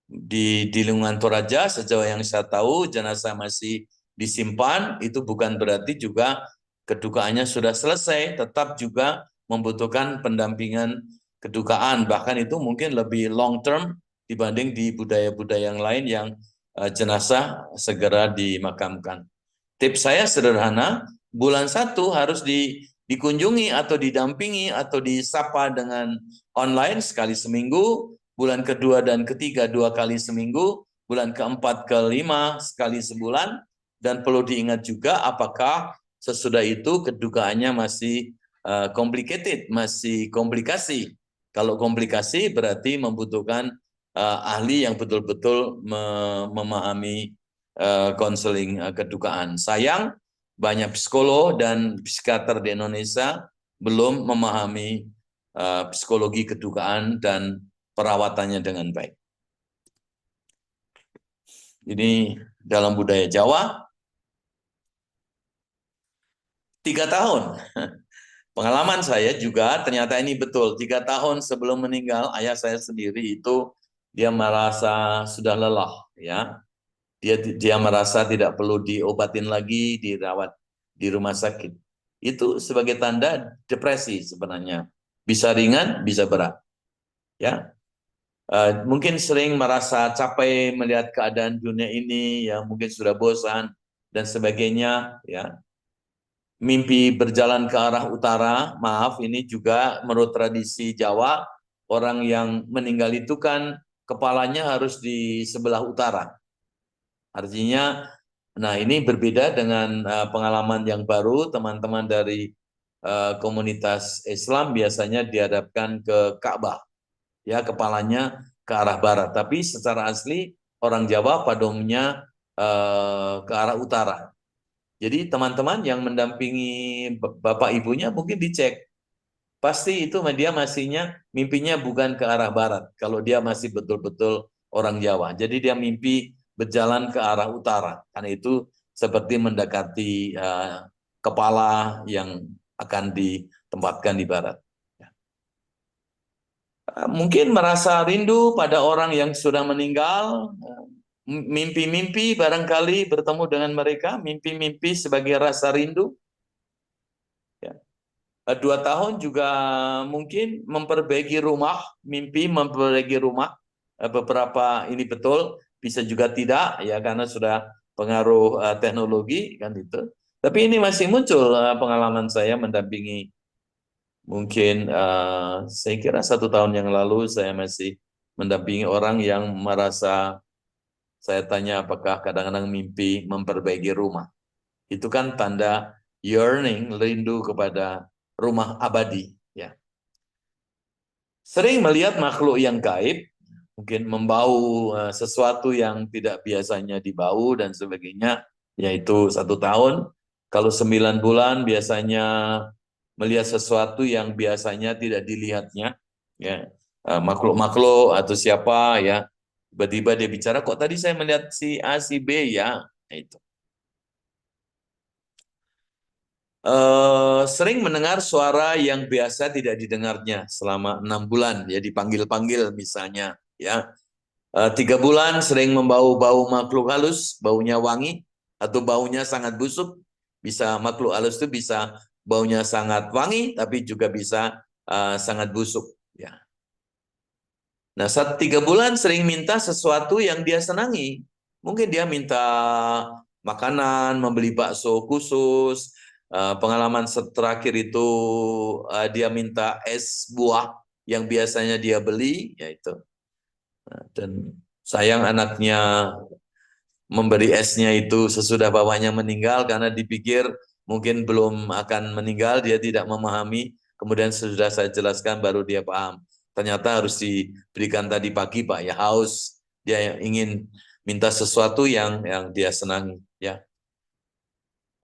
Di lingkungan Toraja, sejauh yang saya tahu, jenazah masih disimpan, itu bukan berarti juga kedukaannya sudah selesai, tetap juga membutuhkan pendampingan kedukaan, bahkan itu mungkin lebih long term dibanding di budaya-budaya yang lain yang jenazah segera dimakamkan. Tips saya sederhana, bulan 1 harus dikunjungi atau didampingi atau disapa dengan online sekali seminggu, bulan kedua dan ketiga 2 kali seminggu, bulan keempat kelima sekali sebulan, dan perlu diingat juga apakah sesudah itu kedukaannya masih complicated, masih komplikasi. Kalau komplikasi berarti membutuhkan ahli yang betul-betul memahami konseling kedukaan. Sayang, banyak psikolog dan psikiater di Indonesia belum memahami psikologi kedukaan dan perawatannya dengan baik. Ini dalam budaya Jawa, 3 tahun. Pengalaman saya juga ternyata ini betul. 3 tahun sebelum meninggal, ayah saya sendiri itu dia merasa sudah lelah, ya. Dia merasa tidak perlu diobatin lagi, dirawat di rumah sakit. Itu sebagai tanda depresi sebenarnya. Bisa ringan, bisa berat. Ya, mungkin sering merasa capek melihat keadaan dunia ini, ya mungkin sudah bosan dan sebagainya. Ya, mimpi berjalan ke arah utara. Maaf, ini juga menurut tradisi Jawa, orang yang meninggal itu kan kepalanya harus di sebelah utara. Artinya, nah ini berbeda dengan pengalaman yang baru, teman-teman dari komunitas Islam biasanya dihadapkan ke Ka'bah, ya kepalanya ke arah barat. Tapi secara asli orang Jawa pada umumnya ke arah utara. Jadi teman-teman yang mendampingi bapak ibunya mungkin dicek, pasti itu dia masihnya mimpinya bukan ke arah barat. Kalau dia masih betul-betul orang Jawa, jadi dia mimpi berjalan ke arah utara. Karena itu seperti mendekati kepala yang akan ditempatkan di barat. Mungkin merasa rindu pada orang yang sudah meninggal, mimpi-mimpi barangkali bertemu dengan mereka, mimpi-mimpi sebagai rasa rindu. 2 tahun juga mungkin memperbaiki rumah, mimpi memperbaiki rumah. Beberapa ini betul, bisa juga tidak, ya karena sudah pengaruh teknologi kan itu. Tapi ini masih muncul pengalaman saya mendampingi, mungkin saya kira 1 tahun yang lalu saya masih mendampingi orang yang merasa, saya tanya apakah kadang-kadang mimpi memperbaiki rumah. Itu kan tanda yearning, rindu kepada rumah abadi. Ya. Sering melihat makhluk yang gaib, mungkin membau sesuatu yang tidak biasanya dibau dan sebagainya, yaitu 1 tahun. Kalau 9 bulan biasanya melihat sesuatu yang biasanya tidak dilihatnya, ya makhluk-makhluk atau siapa ya, tiba-tiba dia bicara, kok tadi saya melihat si A si B ya, nah, itu. Sering mendengar suara yang biasa tidak didengarnya selama 6 bulan, ya dipanggil-panggil misalnya, ya 3 bulan sering membau-bau makhluk halus, baunya wangi atau baunya sangat busuk. Bisa makhluk halus itu bisa baunya sangat wangi, tapi juga bisa sangat busuk. Ya. Nah, 3 bulan sering minta sesuatu yang dia senangi. Mungkin dia minta makanan, membeli bakso khusus. Pengalaman terakhir itu dia minta es buah yang biasanya dia beli, yaitu. Dan sayang anaknya memberi esnya itu sesudah bapaknya meninggal karena dipikir mungkin belum akan meninggal, dia tidak memahami. Kemudian sudah saya jelaskan baru dia paham. Ternyata harus diberikan tadi pagi Pak, ya haus. Dia ingin minta sesuatu yang dia senangi. Ya.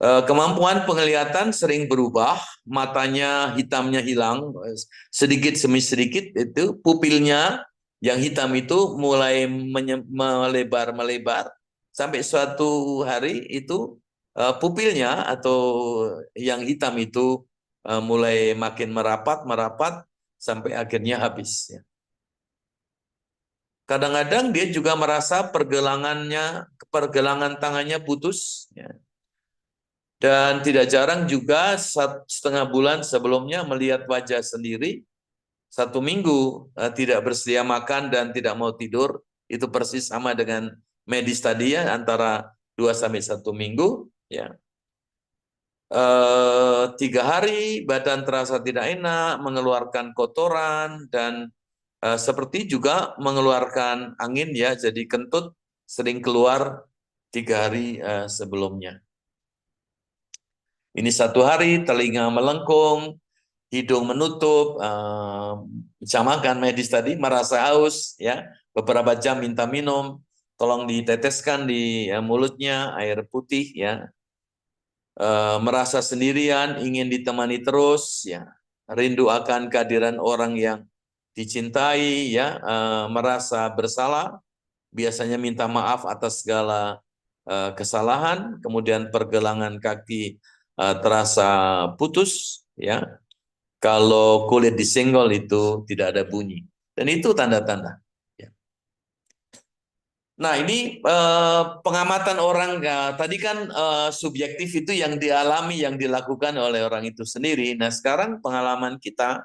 Kemampuan penglihatan sering berubah, matanya hitamnya hilang, sedikit demi sedikit itu pupilnya yang hitam itu mulai melebar-melebar, sampai suatu hari itu pupilnya atau yang hitam itu mulai makin merapat-merapat sampai akhirnya habis. Ya. Kadang-kadang dia juga merasa pergelangan tangannya putus, ya. Dan tidak jarang juga 1,5 bulan sebelumnya melihat wajah sendiri, 1 minggu tidak bersedia makan dan tidak mau tidur, itu persis sama dengan medis tadi ya, antara 2 sampai 1 minggu. Ya. 3 hari badan terasa tidak enak, mengeluarkan kotoran, dan seperti juga mengeluarkan angin ya, jadi kentut sering keluar 3 hari sebelumnya. Ini 1 hari telinga melengkung, hidung menutup, bisa makan medis tadi, merasa haus, ya beberapa jam minta minum, tolong diteteskan di mulutnya air putih, ya merasa sendirian, ingin ditemani terus, ya rindu akan kehadiran orang yang dicintai, ya merasa bersalah, biasanya minta maaf atas segala kesalahan, kemudian pergelangan kaki terasa putus, ya. Kalau kulit disenggol itu tidak ada bunyi, dan itu tanda-tanda. Ya. Nah, ini pengamatan orang. Tadi kan subjektif itu yang dialami, yang dilakukan oleh orang itu sendiri. Nah, sekarang pengalaman kita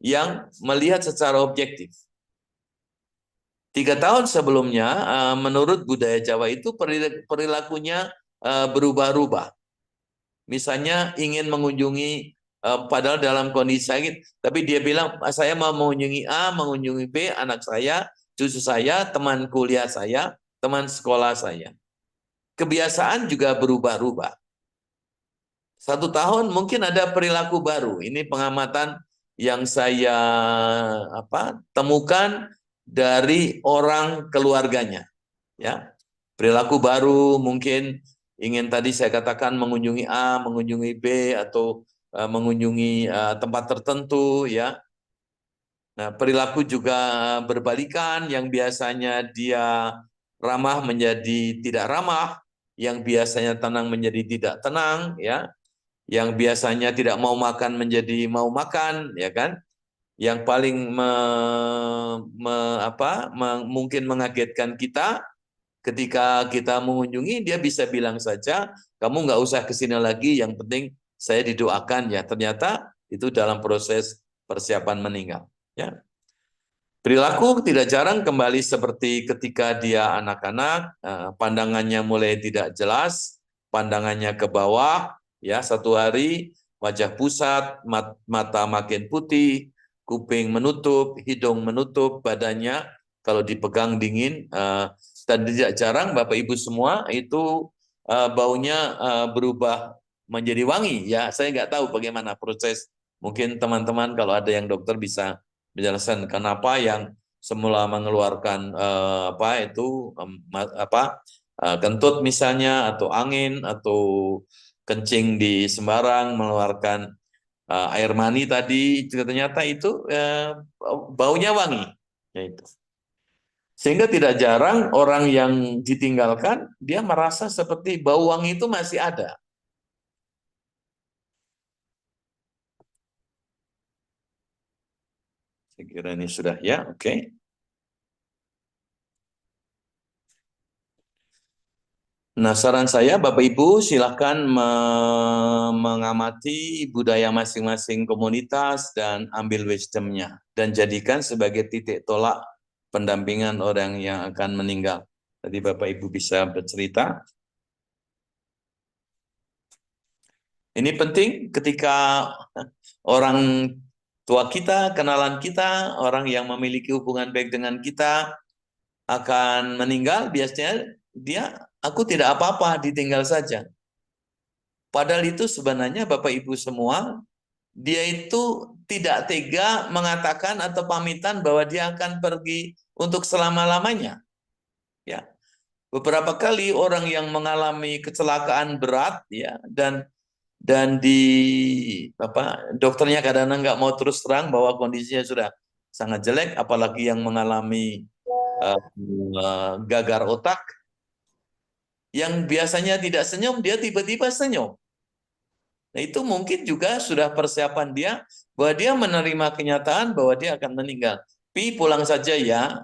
yang melihat secara objektif. 3 tahun sebelumnya, menurut budaya Jawa itu perilakunya berubah-ubah. Misalnya ingin mengunjungi, padahal dalam kondisi sakit, tapi dia bilang, saya mau mengunjungi A, mengunjungi B, anak saya, cucu saya, teman kuliah saya, teman sekolah saya. Kebiasaan juga berubah-ubah. 1 tahun mungkin ada perilaku baru. Ini pengamatan yang saya temukan dari orang keluarganya. Ya, perilaku baru mungkin ingin tadi saya katakan mengunjungi A, mengunjungi B, atau mengunjungi tempat tertentu, ya. Nah, perilaku juga berbalikan, yang biasanya dia ramah menjadi tidak ramah, yang biasanya tenang menjadi tidak tenang, ya. Yang biasanya tidak mau makan menjadi mau makan, ya kan? Yang paling mungkin mengagetkan kita, ketika kita mengunjungi, dia bisa bilang saja, kamu nggak usah ke sini lagi, yang penting saya didoakan, ya. Ternyata itu dalam proses persiapan meninggal. Ya. Perilaku tidak jarang kembali seperti ketika dia anak-anak, pandangannya mulai tidak jelas, pandangannya ke bawah, ya 1 hari wajah pusat, mata makin putih, kuping menutup, hidung menutup, badannya kalau dipegang dingin. Dan tidak jarang Bapak Ibu semua itu baunya berubah menjadi wangi. Ya, saya nggak tahu bagaimana proses. Mungkin teman-teman kalau ada yang dokter bisa menjelaskan kenapa yang semula mengeluarkan kentut misalnya, atau angin, atau kencing di sembarang, mengeluarkan air mani tadi, ternyata itu baunya wangi. Yaitu. Sehingga tidak jarang orang yang ditinggalkan, dia merasa seperti bau wangi itu masih ada. Saya kira ini sudah ya, oke. Nah, saran saya Bapak Ibu silahkan mengamati budaya masing-masing komunitas dan ambil wisdomnya. Dan jadikan sebagai titik tolak pendampingan orang yang akan meninggal. Tadi Bapak Ibu bisa bercerita. Ini penting ketika orang tua kita, kenalan kita, orang yang memiliki hubungan baik dengan kita akan meninggal, biasanya aku tidak apa-apa, ditinggal saja. Padahal itu sebenarnya Bapak Ibu semua, dia itu tidak tega mengatakan atau pamitan bahwa dia akan pergi untuk selama-lamanya. Ya. Beberapa kali orang yang mengalami kecelakaan berat ya dan dokternya kadang-kadang nggak mau terus terang bahwa kondisinya sudah sangat jelek, apalagi yang mengalami gagar otak, yang biasanya tidak senyum, dia tiba-tiba senyum. Nah, itu mungkin juga sudah persiapan dia bahwa dia menerima kenyataan bahwa dia akan meninggal. Pi, pulang saja ya.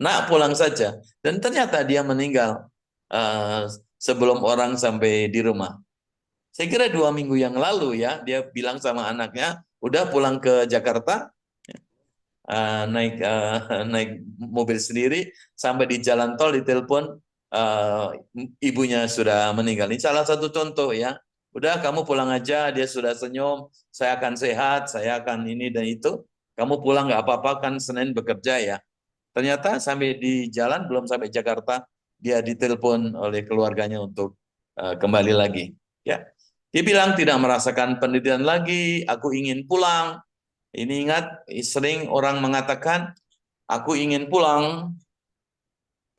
Nak, pulang saja. Dan ternyata dia meninggal sebelum orang sampai di rumah. Saya kira 2 minggu yang lalu ya, dia bilang sama anaknya, udah pulang ke Jakarta, naik mobil sendiri, sampai di jalan tol ditelepon ibunya sudah meninggal. Ini salah satu contoh ya. Udah kamu pulang aja, dia sudah senyum, saya akan sehat, saya akan ini dan itu. Kamu pulang nggak apa-apa, kan Senin bekerja ya. Ternyata sampai di jalan, belum sampai Jakarta, dia ditelepon oleh keluarganya untuk kembali lagi. Ya, dia bilang tidak merasakan penderitaan lagi, aku ingin pulang. Ini ingat, sering orang mengatakan, aku ingin pulang.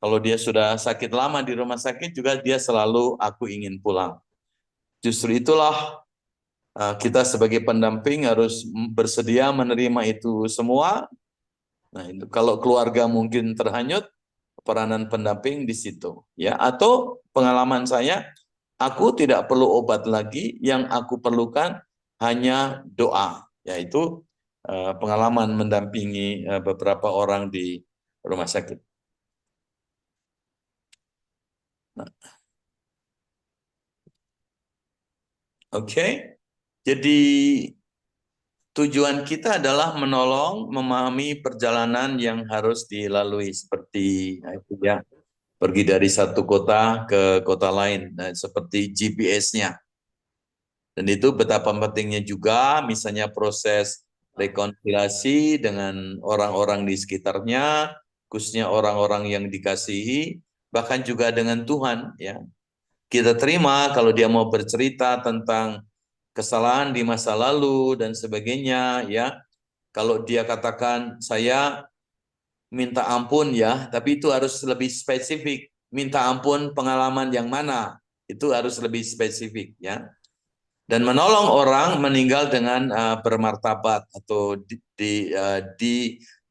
Kalau dia sudah sakit lama di rumah sakit juga dia selalu aku ingin pulang. Justru itulah kita sebagai pendamping harus bersedia menerima itu semua. Nah, itu kalau keluarga mungkin terhanyut, peranan pendamping di situ. Ya, atau pengalaman saya, aku tidak perlu obat lagi, yang aku perlukan hanya doa, yaitu pengalaman mendampingi beberapa orang di rumah sakit. Nah, oke, jadi tujuan kita adalah menolong, memahami perjalanan yang harus dilalui seperti itu ya, pergi dari satu kota ke kota lain, seperti GPS-nya. Dan itu betapa pentingnya juga misalnya proses rekonsiliasi dengan orang-orang di sekitarnya, khususnya orang-orang yang dikasihi, bahkan juga dengan Tuhan ya. Kita terima kalau dia mau bercerita tentang kesalahan di masa lalu dan sebagainya ya. Kalau dia katakan saya minta ampun ya, tapi itu harus lebih spesifik. Minta ampun pengalaman yang mana? Itu harus lebih spesifik ya. Dan menolong orang meninggal dengan bermartabat atau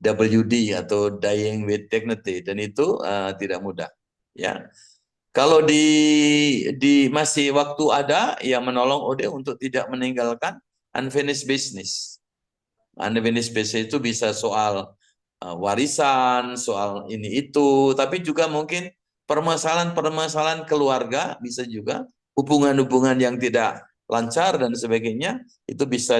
DWD atau dying with dignity, dan itu tidak mudah ya. Kalau di masih waktu ada ya, menolong Ode untuk tidak meninggalkan unfinished business. Unfinished business itu bisa soal warisan, soal ini itu, tapi juga mungkin permasalahan-permasalahan keluarga, bisa juga hubungan-hubungan yang tidak lancar dan sebagainya, itu bisa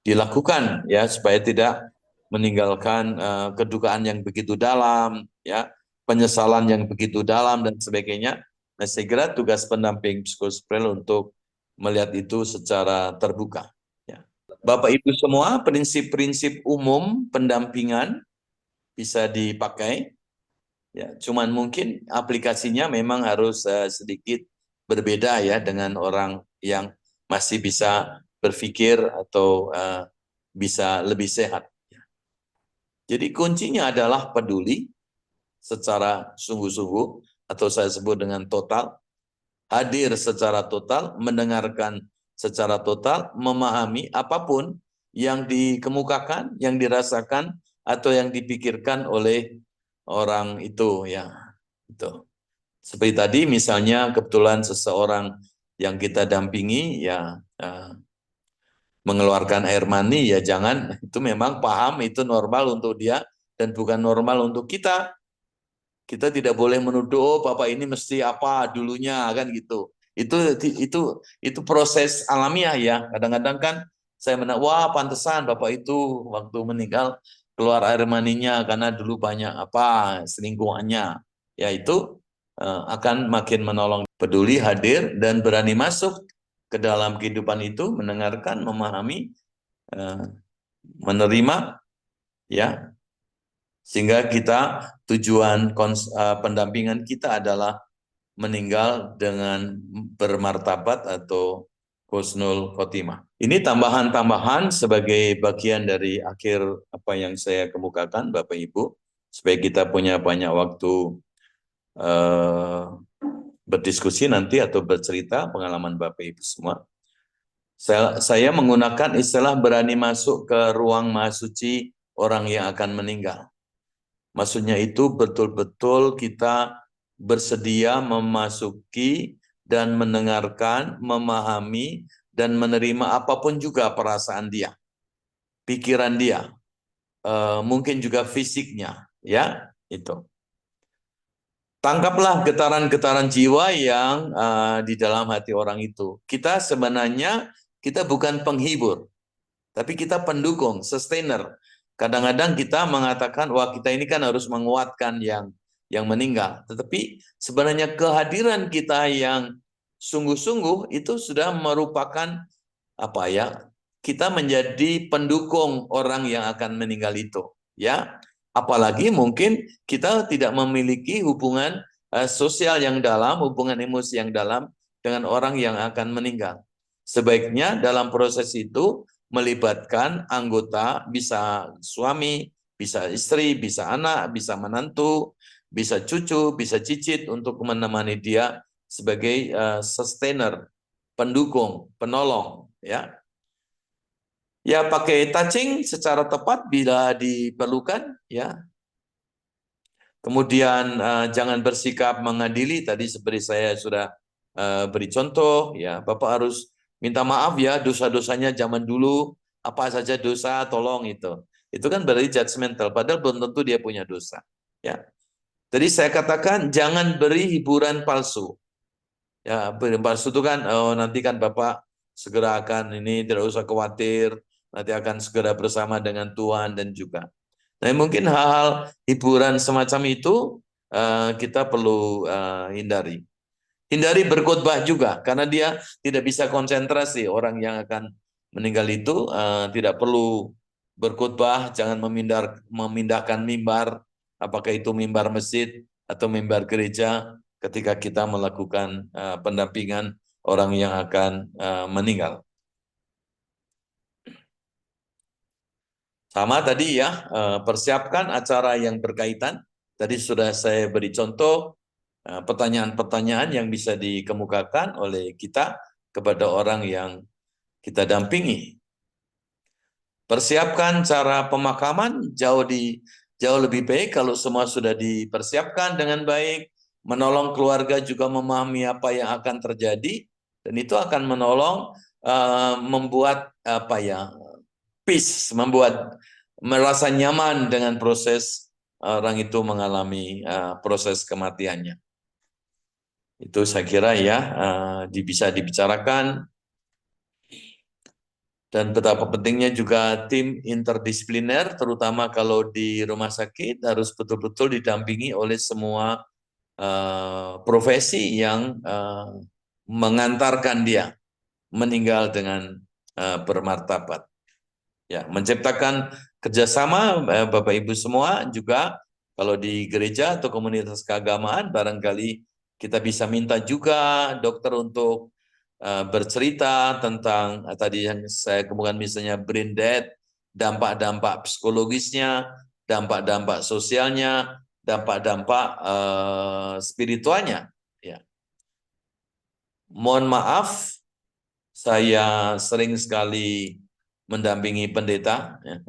dilakukan ya supaya tidak meninggalkan kedukaan yang begitu dalam ya, penyesalan yang begitu dalam dan sebagainya. Nah, saya kira tugas pendamping psikospiritual untuk melihat itu secara terbuka ya. Bapak Ibu semua, prinsip-prinsip umum pendampingan bisa dipakai. Ya, cuman mungkin aplikasinya memang harus sedikit berbeda ya dengan orang yang masih bisa berpikir atau bisa lebih sehat. Jadi kuncinya adalah peduli secara sungguh-sungguh atau saya sebut dengan total, hadir secara total, mendengarkan secara total, memahami apapun yang dikemukakan, yang dirasakan atau yang dipikirkan oleh orang itu ya. Itu. Seperti tadi misalnya kebetulan seseorang yang kita dampingi ya mengeluarkan air mani ya jangan, itu memang paham itu normal untuk dia dan bukan normal untuk kita. Kita tidak boleh menuduh, oh, Bapak ini mesti apa dulunya kan gitu. Itu proses alamiah ya. Kadang-kadang kan saya wah pantesan Bapak itu waktu meninggal keluar air maninya karena dulu banyak apa selingkuhannya. Ya itu akan makin menolong, peduli, hadir dan berani masuk ke dalam kehidupan itu, mendengarkan, memahami, menerima ya, sehingga kita tujuan pendampingan kita adalah meninggal dengan bermartabat atau husnul khotimah. Ini tambahan-tambahan sebagai bagian dari akhir apa yang saya kemukakan Bapak Ibu, supaya kita punya banyak waktu berdiskusi nanti atau bercerita pengalaman Bapak Ibu semua. Saya menggunakan istilah berani masuk ke ruang maha suci orang yang akan meninggal. Maksudnya itu betul-betul kita bersedia memasuki dan mendengarkan, memahami, dan menerima apapun juga perasaan dia, pikiran dia, mungkin juga fisiknya, ya itu. Tangkaplah getaran-getaran jiwa yang di dalam hati orang itu. Kita sebenarnya kita bukan penghibur, tapi kita pendukung, sustainer. Kadang-kadang kita mengatakan, wah kita ini kan harus menguatkan yang meninggal. Tetapi sebenarnya kehadiran kita yang sungguh-sungguh itu sudah merupakan apa ya? Kita menjadi pendukung orang yang akan meninggal itu, ya. Apalagi mungkin kita tidak memiliki hubungan sosial yang dalam, hubungan emosi yang dalam dengan orang yang akan meninggal. Sebaiknya dalam proses itu melibatkan anggota, bisa suami, bisa istri, bisa anak, bisa menantu, bisa cucu, bisa cicit untuk menemani dia sebagai sustainer, pendukung, penolong, ya. Ya pakai touching secara tepat bila diperlukan, ya. Kemudian jangan bersikap mengadili, tadi seperti saya sudah beri contoh, ya Bapak harus minta maaf ya dosa-dosanya zaman dulu, apa saja dosa tolong itu. Itu kan berarti judgmental, padahal belum tentu dia punya dosa. Ya, jadi saya katakan jangan beri hiburan palsu. Ya, hiburan palsu itu kan, oh, nanti kan Bapak segera akan ini tidak usah khawatir, nanti akan segera bersama dengan Tuhan dan juga. Nah, mungkin hal-hal hiburan semacam itu kita perlu hindari. Hindari berkhotbah juga, karena dia tidak bisa konsentrasi. Orang yang akan meninggal itu tidak perlu berkhotbah, jangan memindahkan mimbar, apakah itu mimbar masjid atau mimbar gereja, ketika kita melakukan pendampingan orang yang akan meninggal. Sama tadi ya, persiapkan acara yang berkaitan. Tadi sudah saya beri contoh pertanyaan-pertanyaan yang bisa dikemukakan oleh kita kepada orang yang kita dampingi. Persiapkan cara pemakaman jauh lebih baik kalau semua sudah dipersiapkan dengan baik, menolong keluarga juga memahami apa yang akan terjadi, dan itu akan menolong membuat apa ya, peace, membuat merasa nyaman dengan proses orang itu mengalami proses kematiannya. Itu saya kira ya bisa dibicarakan, dan betapa pentingnya juga tim interdisipliner, terutama kalau di rumah sakit harus betul-betul didampingi oleh semua profesi yang mengantarkan dia meninggal dengan bermartabat. Ya, menciptakan kerjasama Bapak Ibu semua juga kalau di gereja atau komunitas keagamaan barangkali kita bisa minta juga dokter untuk bercerita tentang tadi yang saya kemukakan misalnya brain dead, dampak-dampak psikologisnya, dampak-dampak sosialnya, dampak-dampak spiritualnya. Ya. Mohon maaf, saya sering sekali mendampingi pendeta, ya.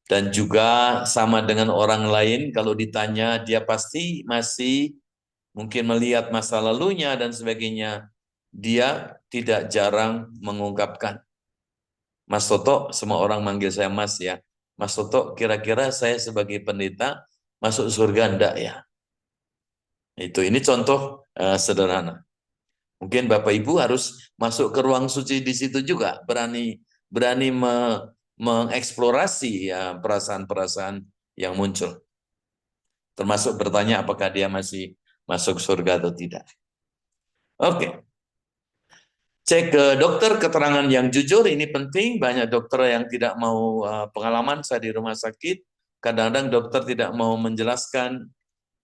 Dan juga sama dengan orang lain, kalau ditanya dia pasti masih mungkin melihat masa lalunya dan sebagainya. Dia tidak jarang mengungkapkan, Mas Toto, semua orang manggil saya Mas ya. Mas Toto, kira-kira saya sebagai pendeta masuk surga enggak ya? Ini contoh sederhana. Mungkin Bapak Ibu harus masuk ke ruang suci di situ juga, berani berani mengeksplorasi ya perasaan-perasaan yang muncul. Termasuk bertanya apakah dia masih masuk surga atau tidak. Oke. Cek ke dokter keterangan yang jujur, ini penting. Banyak dokter yang tidak mau pengalaman saya di rumah sakit. Kadang-kadang dokter tidak mau menjelaskan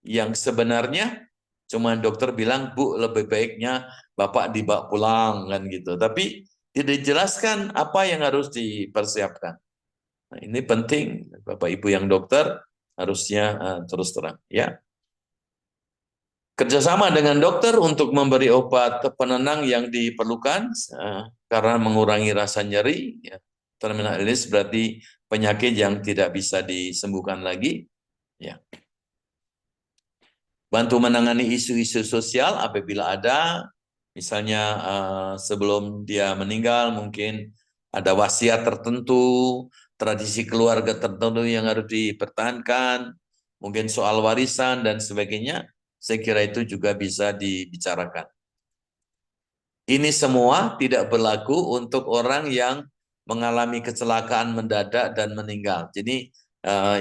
yang sebenarnya. Cuma dokter bilang, Bu, lebih baiknya Bapak dibawa pulang, kan gitu. Tapi tidak dijelaskan apa yang harus dipersiapkan. Nah, ini penting, Bapak Ibu yang dokter harusnya terus terang. Ya. Kerjasama dengan dokter untuk memberi obat penenang yang diperlukan karena mengurangi rasa nyeri. Ya. Terminal illness berarti penyakit yang tidak bisa disembuhkan lagi. Ya. Bantu menangani isu-isu sosial apabila ada, misalnya sebelum dia meninggal mungkin ada wasiat tertentu, tradisi keluarga tertentu yang harus dipertahankan, mungkin soal warisan dan sebagainya, saya kira itu juga bisa dibicarakan. Ini semua tidak berlaku untuk orang yang mengalami kecelakaan mendadak dan meninggal. Jadi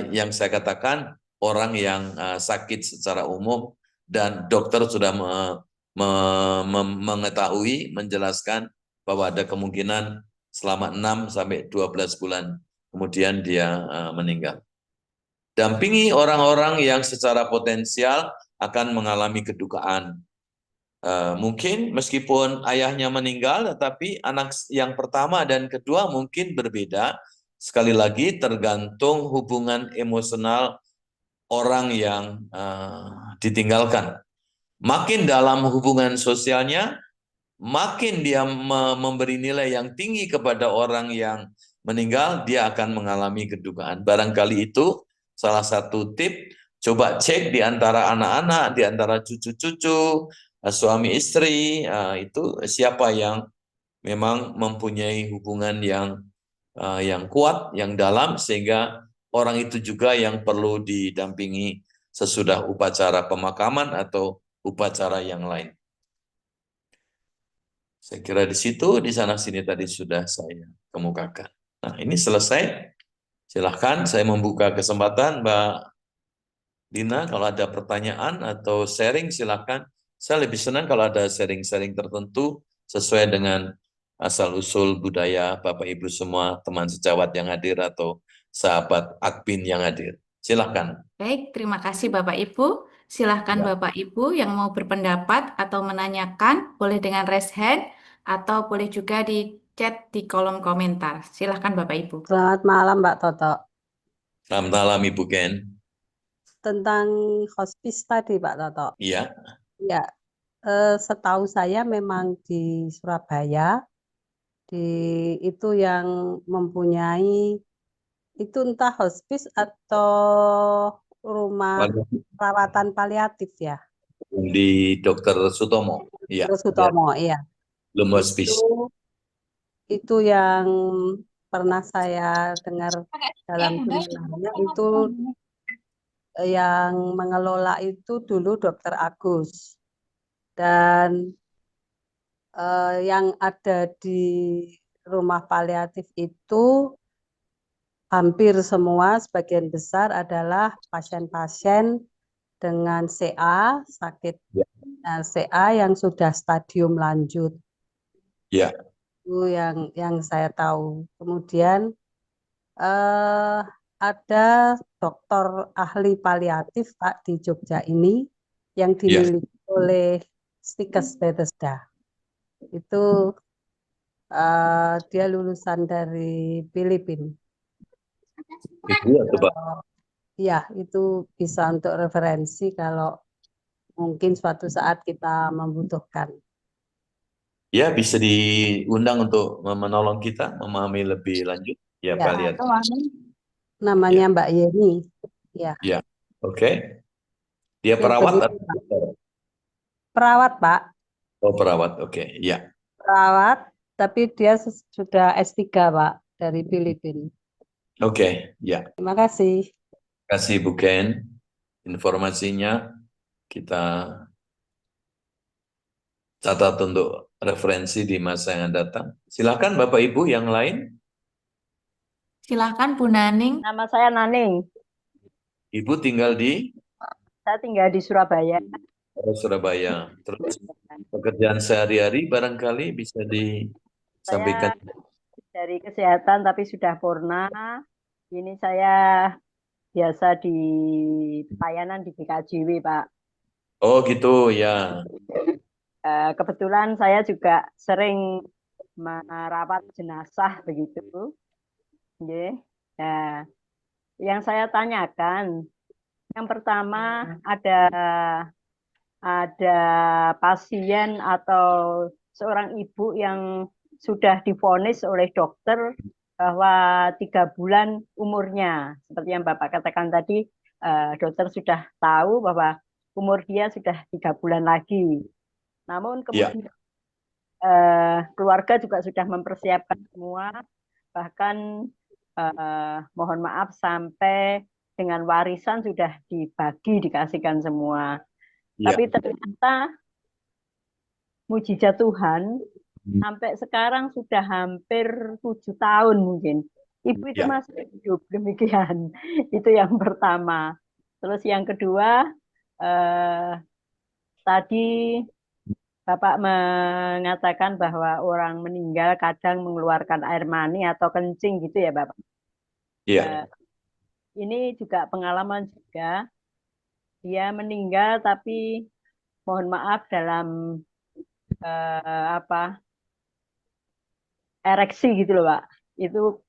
yang saya katakan orang yang sakit secara umum dan dokter sudah mengetahui, menjelaskan bahwa ada kemungkinan selama 6 sampai 12 bulan kemudian dia meninggal. Dampingi orang-orang yang secara potensial akan mengalami kedukaan. Mungkin meskipun ayahnya meninggal, tetapi anak yang pertama dan kedua mungkin berbeda. Sekali lagi tergantung hubungan emosional orang yang ditinggalkan. Makin dalam hubungan sosialnya, makin dia memberi nilai yang tinggi kepada orang yang meninggal, dia akan mengalami kedukaan. Barangkali itu salah satu tip, coba cek di antara anak-anak, di antara cucu-cucu, suami istri, itu siapa yang memang mempunyai hubungan yang kuat, yang dalam, sehingga orang itu juga yang perlu didampingi sesudah upacara pemakaman atau upacara yang lain. Saya kira di situ, di sana sini tadi sudah saya kemukakan. Nah, ini selesai. Silahkan saya membuka kesempatan, Mbak Dina, kalau ada pertanyaan atau sharing silahkan. Saya lebih senang kalau ada sharing-sharing tertentu sesuai dengan asal-usul budaya Bapak Ibu semua, teman sejawat yang hadir atau sahabat admin yang hadir. Silahkan. Baik, terima kasih Bapak Ibu. Silahkan Ya. Bapak Ibu yang mau berpendapat atau menanyakan, boleh dengan raise hand atau boleh juga di chat di kolom komentar. Silahkan Bapak Ibu. Selamat malam Mbak Toto. Selamat malam Ibu Ken. Tentang hospice tadi Pak Toto. Iya. Ya, setahu saya memang di Surabaya itu yang mempunyai itu entah hospice atau rumah perawatan paliatif ya. Di Dokter Sutomo. Iya. Terus Sutomo, iya. Belum Itu hospice. itu yang pernah saya dengar dalam seminarnya itu yang mengelola itu dulu Dokter Agus. Dan yang ada di rumah paliatif itu hampir semua, sebagian besar adalah pasien-pasien dengan CA, sakit Ya. CA yang sudah stadium lanjut. Ya. Itu yang saya tahu. Kemudian eh, ada dokter ahli paliatif Pak di Jogja ini yang Ya, dimiliki oleh Stikes Bethesda. Itu dia lulusan dari Filipina. itu atau Pak? Ya, itu bisa untuk referensi kalau mungkin suatu saat kita membutuhkan. Ya, bisa diundang untuk menolong kita memahami lebih lanjut. Ya, Ya, Pak lihat. namanya Ya, Mbak Yeni. Ya, ya. Oke. Dia yang perawat kedua atau dokter? perawat Pak, Oh, perawat. Oke, ya. perawat, tapi dia sudah S3 Pak dari Filipina. Oke, ya. Terima kasih. Kasih Bu Ken informasinya. Kita catat untuk referensi di masa yang akan datang. Silakan Bapak Ibu yang lain. Silakan Bu Naning. Nama saya Naning. Ibu tinggal di Saya tinggal di Surabaya. Surabaya. Terus pekerjaan sehari-hari barangkali bisa disampaikan. Saya dari kesehatan tapi sudah purna. Ini saya biasa di pelayanan di GKJW, Pak. Oh gitu ya. Kebetulan saya juga sering merawat jenazah begitu. Nggih. Nah, yang saya tanyakan, yang pertama ada pasien atau seorang ibu yang sudah divonis oleh dokter bahwa 3 bulan umurnya. Seperti yang Bapak katakan tadi, dokter sudah tahu bahwa umur dia sudah 3 bulan lagi. Namun Ya. kemudian keluarga juga sudah mempersiapkan semua, bahkan mohon maaf sampai dengan warisan sudah dikasihkan semua. Ya. Tapi ternyata mujizat Tuhan sampai sekarang sudah hampir 7 tahun mungkin. Ibu itu Ya. masih hidup demikian. Itu yang pertama. Terus yang kedua, tadi Bapak mengatakan bahwa orang meninggal kadang mengeluarkan air mani atau kencing gitu ya Bapak. Iya. Ini juga pengalaman juga. Dia meninggal tapi mohon maaf dalam ereksi gitu loh Pak. Itu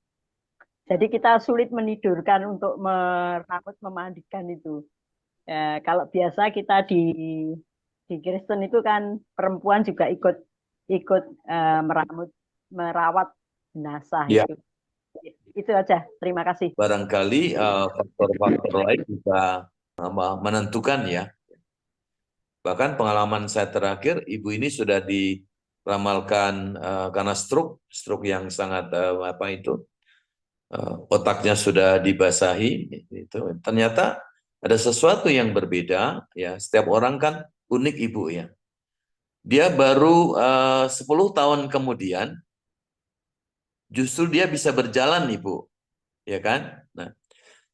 jadi kita sulit menidurkan untuk merawat memandikan itu. Ya, kalau biasa kita di Kristen itu kan perempuan juga ikut merawat jenazah Ya. itu. Itu aja. Terima kasih. Barangkali faktor-faktor lain juga menentukan ya. Bahkan pengalaman saya terakhir, ibu ini sudah diramalkan karena stroke yang sangat otaknya sudah dibasahi. Itu ternyata ada sesuatu yang berbeda ya. Setiap orang kan unik ibu ya. Dia baru 10 tahun kemudian justru dia bisa berjalan ibu, ya kan? Nah,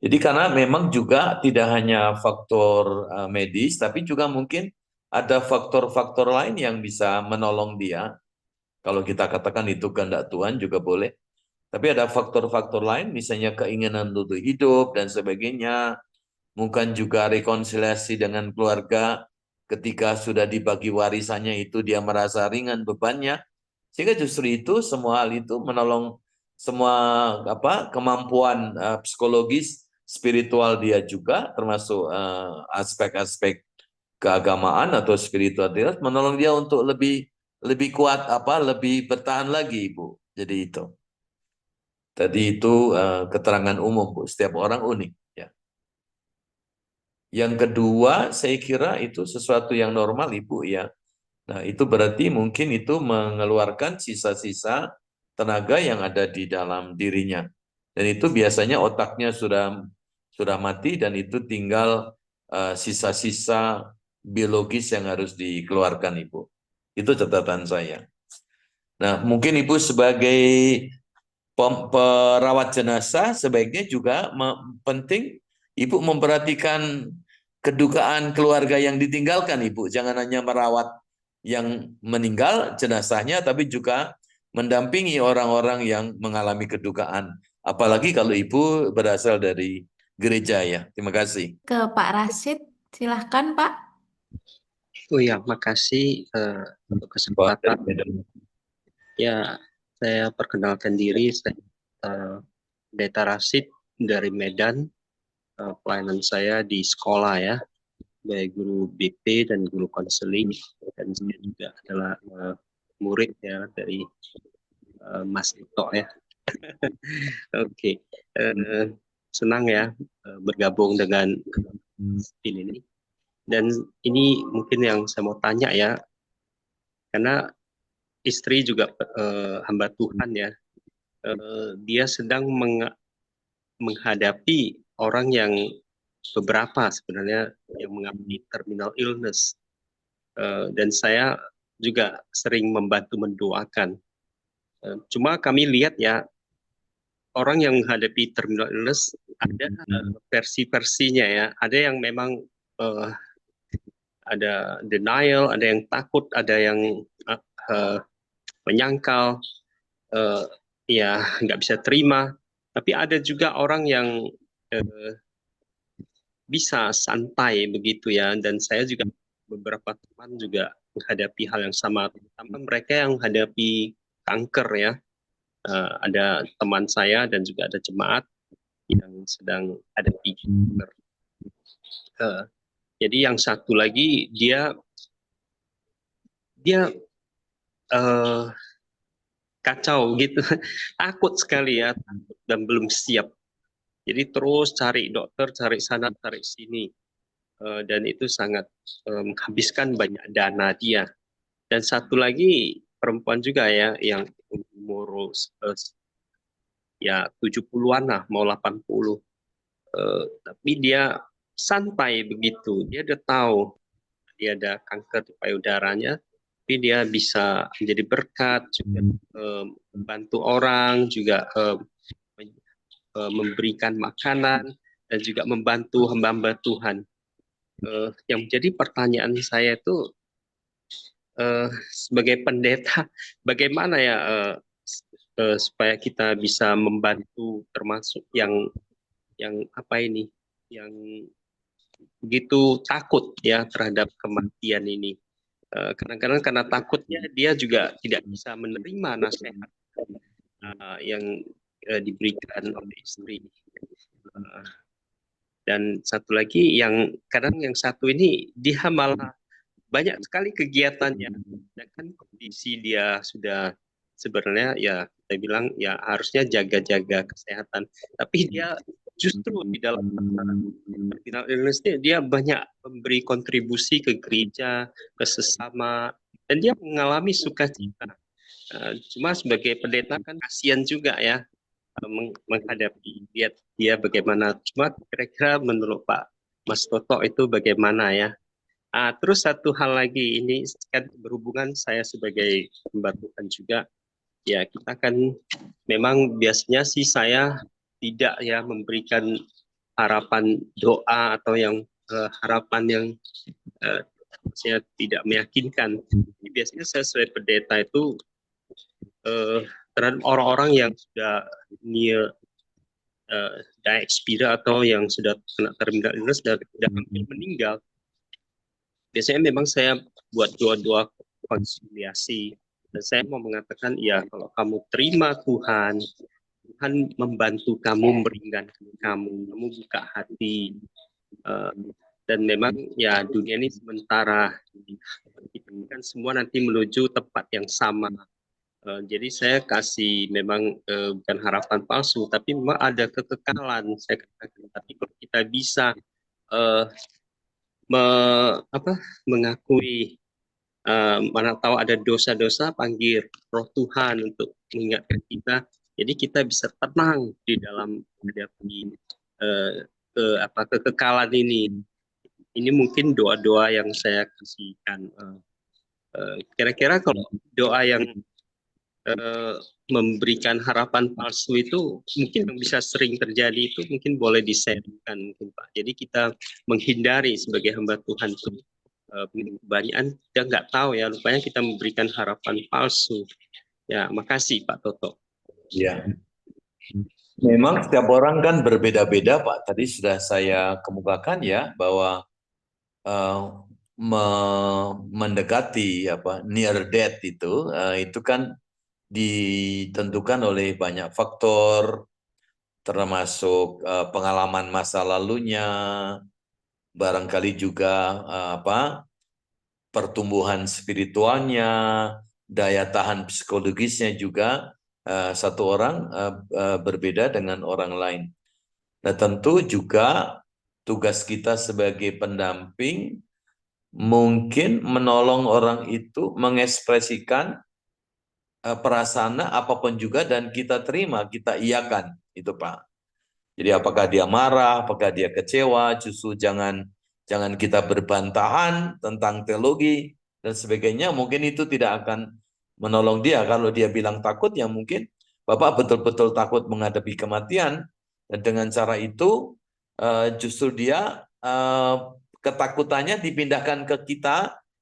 jadi karena memang juga tidak hanya faktor medis, tapi juga mungkin ada faktor-faktor lain yang bisa menolong dia. Kalau kita katakan itu kehendak Tuhan juga boleh. Tapi ada faktor-faktor lain, misalnya keinginan untuk hidup dan sebagainya. Mungkin juga rekonsiliasi dengan keluarga ketika sudah dibagi warisannya itu dia merasa ringan bebannya. Sehingga justru itu semua hal itu menolong semua kemampuan psikologis, spiritual dia juga termasuk aspek-aspek keagamaan atau spiritualitas menolong dia untuk lebih kuat lebih bertahan lagi Ibu. Jadi itu. Tadi itu keterangan umum Bu, setiap orang unik ya. Yang kedua saya kira itu sesuatu yang normal Ibu ya. Nah, itu berarti mungkin itu mengeluarkan sisa-sisa tenaga yang ada di dalam dirinya. Dan itu biasanya otaknya sudah mati dan itu tinggal sisa-sisa biologis yang harus dikeluarkan Ibu. Itu catatan saya. Nah, mungkin Ibu sebagai perawat jenazah sebaiknya juga penting Ibu memperhatikan kedukaan keluarga yang ditinggalkan Ibu. Jangan hanya merawat yang meninggal jenazahnya, tapi juga mendampingi orang-orang yang mengalami kedukaan. Apalagi kalau Ibu berasal dari gereja ya. Terima kasih. Ke Pak Rashid, silahkan Pak. Oh ya, makasih untuk Pak kesempatan. dari Medan. Ya, saya perkenalkan diri, saya Pendeta Rashid dari Medan. Pelayanan saya di sekolah ya, sebagai guru BP dan guru konseling, dan saya juga adalah murid ya dari Mas Tito ya. Oke, senang ya bergabung dengan ini. Dan ini mungkin yang saya mau tanya ya, karena istri juga hamba Tuhan ya, dia sedang menghadapi orang yang beberapa sebenarnya yang mengalami terminal illness, dan saya juga sering membantu mendoakan. Cuma kami lihat ya, orang yang menghadapi terminal illness ada versi-versinya ya, ada yang memang ada denial, ada yang takut, ada yang menyangkal, ya nggak bisa terima. Tapi ada juga orang yang bisa santai begitu ya. Dan saya juga beberapa teman juga menghadapi hal yang sama, terutama mereka yang menghadapi kanker ya. Ada teman saya dan juga ada jemaat yang sedang hadapi kanker. Jadi yang satu lagi dia kacau gitu, takut sekali ya, dan belum siap. Jadi terus cari dokter, cari sana, cari sini, dan itu sangat menghabiskan banyak dana dia. Dan satu lagi perempuan juga ya, yang umur ya 70-an lah, mau 80. Tapi dia santai begitu, dia udah tahu dia ada kanker di payudaranya, tapi dia bisa menjadi berkat, juga membantu orang, juga memberikan makanan, dan juga membantu hamba-hamba Tuhan. Yang menjadi pertanyaan saya itu, sebagai pendeta, bagaimana ya supaya kita bisa membantu, termasuk yang apa ini, yang begitu takut ya terhadap kematian ini. Kadang-kadang karena takutnya dia juga tidak bisa menerima nasihat yang diberikan oleh istri. Dan satu lagi yang kadang yang satu ini dia malah banyak sekali kegiatannya, kan kondisi dia sudah sebenarnya ya saya bilang ya harusnya jaga-jaga kesehatan, tapi dia justru di dalam terminal illness-nya dia banyak memberi kontribusi ke gereja, ke sesama, dan dia mengalami sukacita. Cuma sebagai pendeta kan kasihan juga ya menghadapi dia bagaimana. Cuma kira-kira menurut Pak Mas Toto itu bagaimana ya? Terus satu hal lagi, ini kan berhubungan saya sebagai hamba Tuhan juga, ya kita kan memang biasanya sih saya tidak ya memberikan harapan doa atau yang harapan yang saya tidak meyakinkan. Jadi biasanya saya sebagai pendeta itu terhadap orang-orang yang sudah near die expire atau yang sudah kena terminal illness dan sudah hampir meninggal. Biasanya memang saya buat doa-doa konsiliasi, dan saya mau mengatakan ya kalau kamu terima Tuhan, Tuhan membantu kamu, meringankan kamu buka hati, dan memang ya dunia ini sementara, kita kan semua nanti menuju tempat yang sama. Jadi saya kasih memang bukan harapan palsu, tapi memang ada kekekalan. Saya katakan, tapi kalau kita bisa mengakui, mana tahu ada dosa-dosa, panggil Roh Tuhan untuk mengingatkan kita. Jadi kita bisa tenang di dalam menghadapi kekekalan ini. Ini mungkin doa-doa yang saya kasihkan. Kira-kira kalau doa yang memberikan harapan palsu itu mungkin yang bisa sering terjadi itu mungkin boleh di-sharingkan mungkin Pak. Jadi kita menghindari sebagai hamba Tuhan itu kebanyakan kita nggak tahu ya, rupanya kita memberikan harapan palsu. Ya, makasih Pak Toto. Ya, Memang setiap orang kan berbeda-beda, Pak. Tadi sudah saya kemukakan ya bahwa eh, mendekati near death itu kan ditentukan oleh banyak faktor, termasuk pengalaman masa lalunya, barangkali juga pertumbuhan spiritualnya, daya tahan psikologisnya juga satu orang berbeda dengan orang lain. Nah, tentu juga tugas kita sebagai pendamping mungkin menolong orang itu mengekspresikan perasaan apapun juga dan kita terima, kita iakan, itu Pak. Jadi apakah dia marah, apakah dia kecewa, justru jangan kita berbantahan tentang teologi dan sebagainya. Mungkin itu tidak akan menolong dia. Kalau dia bilang takut, ya mungkin Bapak betul-betul takut menghadapi kematian. Dan dengan cara itu justru dia ketakutannya dipindahkan ke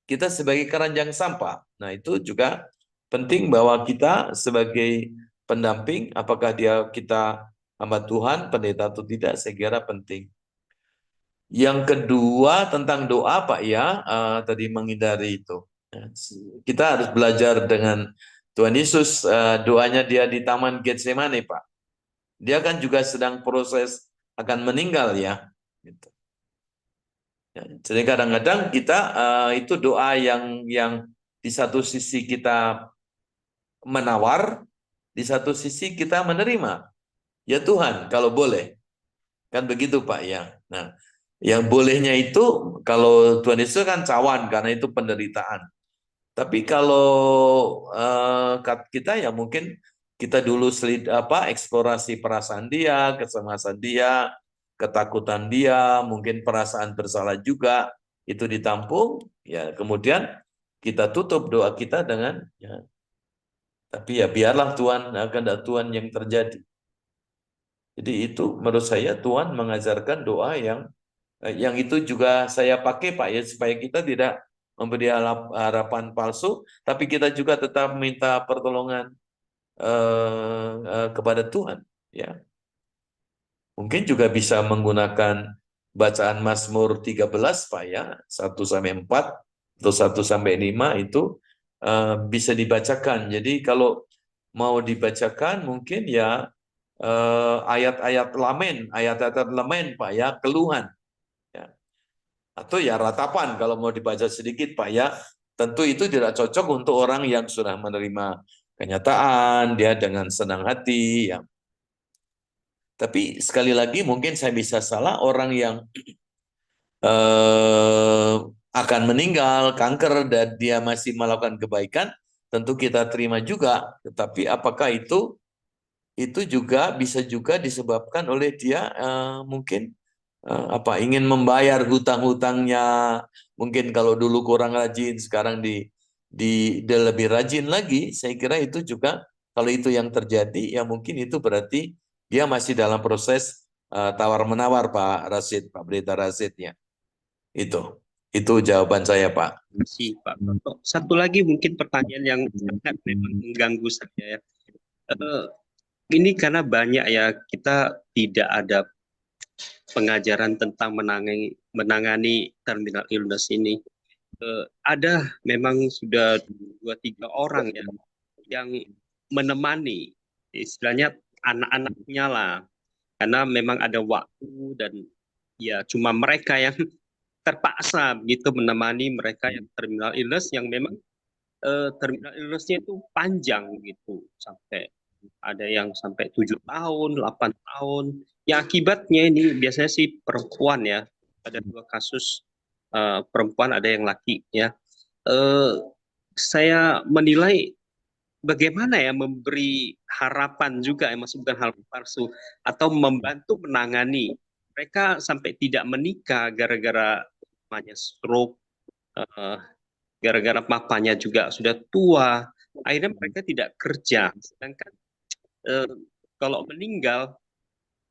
kita sebagai keranjang sampah. Nah, itu juga penting bahwa kita sebagai pendamping, apakah kita hamba Tuhan, pendeta atau tidak, saya kira penting. Yang kedua tentang doa, Pak ya, tadi menghindari itu. Kita harus belajar dengan Tuhan Yesus, doanya dia di Taman Getsemani, Pak. Dia kan juga sedang proses akan meninggal ya. Gitu. Jadi kadang-kadang kita itu doa yang di satu sisi kita menawar, di satu sisi kita menerima. Ya Tuhan, kalau boleh. Kan begitu Pak ya. Nah, yang bolehnya itu kalau Tuhan Yesus kan cawan karena itu penderitaan. Tapi kalau kita ya mungkin kita dulu eksplorasi perasaan dia, kecemasan dia, ketakutan dia, mungkin perasaan bersalah juga itu ditampung, ya kemudian kita tutup doa kita dengan ya, tapi ya biarlah Tuhan, kehendak Tuhan yang terjadi. Jadi itu menurut saya Tuhan mengajarkan doa yang itu juga saya pakai Pak ya, supaya kita tidak memberi harapan palsu, tapi kita juga tetap minta pertolongan kepada Tuhan. Ya, mungkin juga bisa menggunakan bacaan Mazmur 13 Pak ya, 1-4 atau 1-5 itu bisa dibacakan. Jadi kalau mau dibacakan mungkin ya ayat-ayat lamen Pak ya, keluhan ya. Atau ya ratapan kalau mau dibaca sedikit Pak ya. Tentu itu tidak cocok untuk orang yang sudah menerima kenyataan, dia dengan senang hati ya. Tapi sekali lagi mungkin saya bisa salah, orang yang akan meninggal kanker dan dia masih melakukan kebaikan, tentu kita terima juga. Tetapi apakah itu juga bisa juga disebabkan oleh dia mungkin ingin membayar hutang-hutangnya, mungkin kalau dulu kurang rajin sekarang dia lebih rajin lagi. Saya kira itu juga kalau itu yang terjadi ya mungkin itu berarti dia masih dalam proses tawar menawar Pak Rasid, Pak Pendeta Rasid ya. Itu jawaban saya Pak. Terima kasih Pak Toto. Satu lagi mungkin pertanyaan yang sangat memang mengganggu saya ya. Ini karena banyak ya kita tidak ada pengajaran tentang menangani terminal illness ini. Ada memang sudah 2-3 orang ya yang menemani istilahnya anak-anaknya lah, karena memang ada waktu dan ya cuma mereka yang terpaksa gitu menemani mereka yang terminal illness yang memang terminal illness-nya itu panjang gitu, sampai ada yang sampai 7 tahun, 8 tahun. Ya akibatnya ini biasanya sih perempuan ya. Ada 2 kasus perempuan, ada yang laki ya. Saya menilai bagaimana ya memberi harapan juga, masih bukan hal palsu, atau membantu menangani mereka sampai tidak menikah gara-gara namanya stroke, gara-gara papanya juga sudah tua, akhirnya mereka tidak kerja. Sedangkan kalau meninggal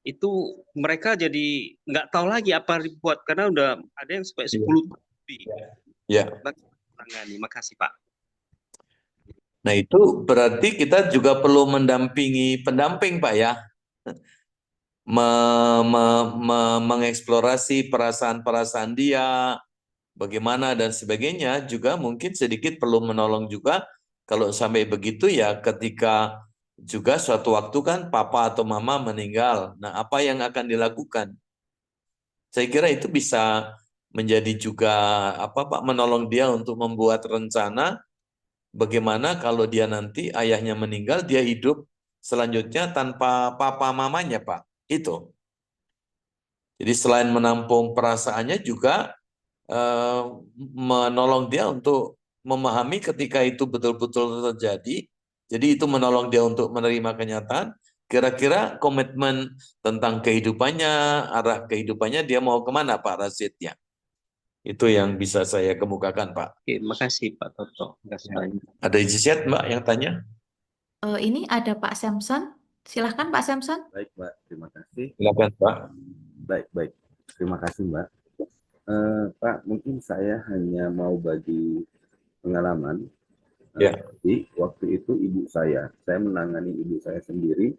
itu mereka jadi nggak tahu lagi apa dibuat karena udah ada yang sampai 10 tahun lebih. Ya. Menangani. Makasih Pak. Nah itu berarti kita juga perlu mendampingi pendamping Pak ya. mengeksplorasi perasaan-perasaan dia, bagaimana dan sebagainya, juga mungkin sedikit perlu menolong juga. Kalau sampai begitu ya ketika juga suatu waktu kan papa atau mama meninggal. Nah, apa yang akan dilakukan? Saya kira itu bisa menjadi juga apa Pak, menolong dia untuk membuat rencana bagaimana kalau dia nanti ayahnya meninggal, dia hidup selanjutnya tanpa papa mamanya, Pak. Itu. Jadi selain menampung perasaannya juga eh, menolong dia untuk memahami ketika itu betul-betul terjadi. Jadi itu menolong dia untuk menerima kenyataan. Kira-kira komitmen tentang kehidupannya, arah kehidupannya dia mau kemana Pak Rasidnya? Itu yang bisa saya kemukakan Pak. Oke, makasih Pak Toto. Makasih banyak. Ada Iziat Mbak yang tanya? Ini ada Pak Samson. Silahkan Pak Samson. Baik, Mbak. Terima kasih. Silakan Pak. Baik. Terima kasih, Mbak. Pak, mungkin saya hanya mau bagi pengalaman. Ya. Jadi, waktu itu ibu saya menangani ibu saya sendiri,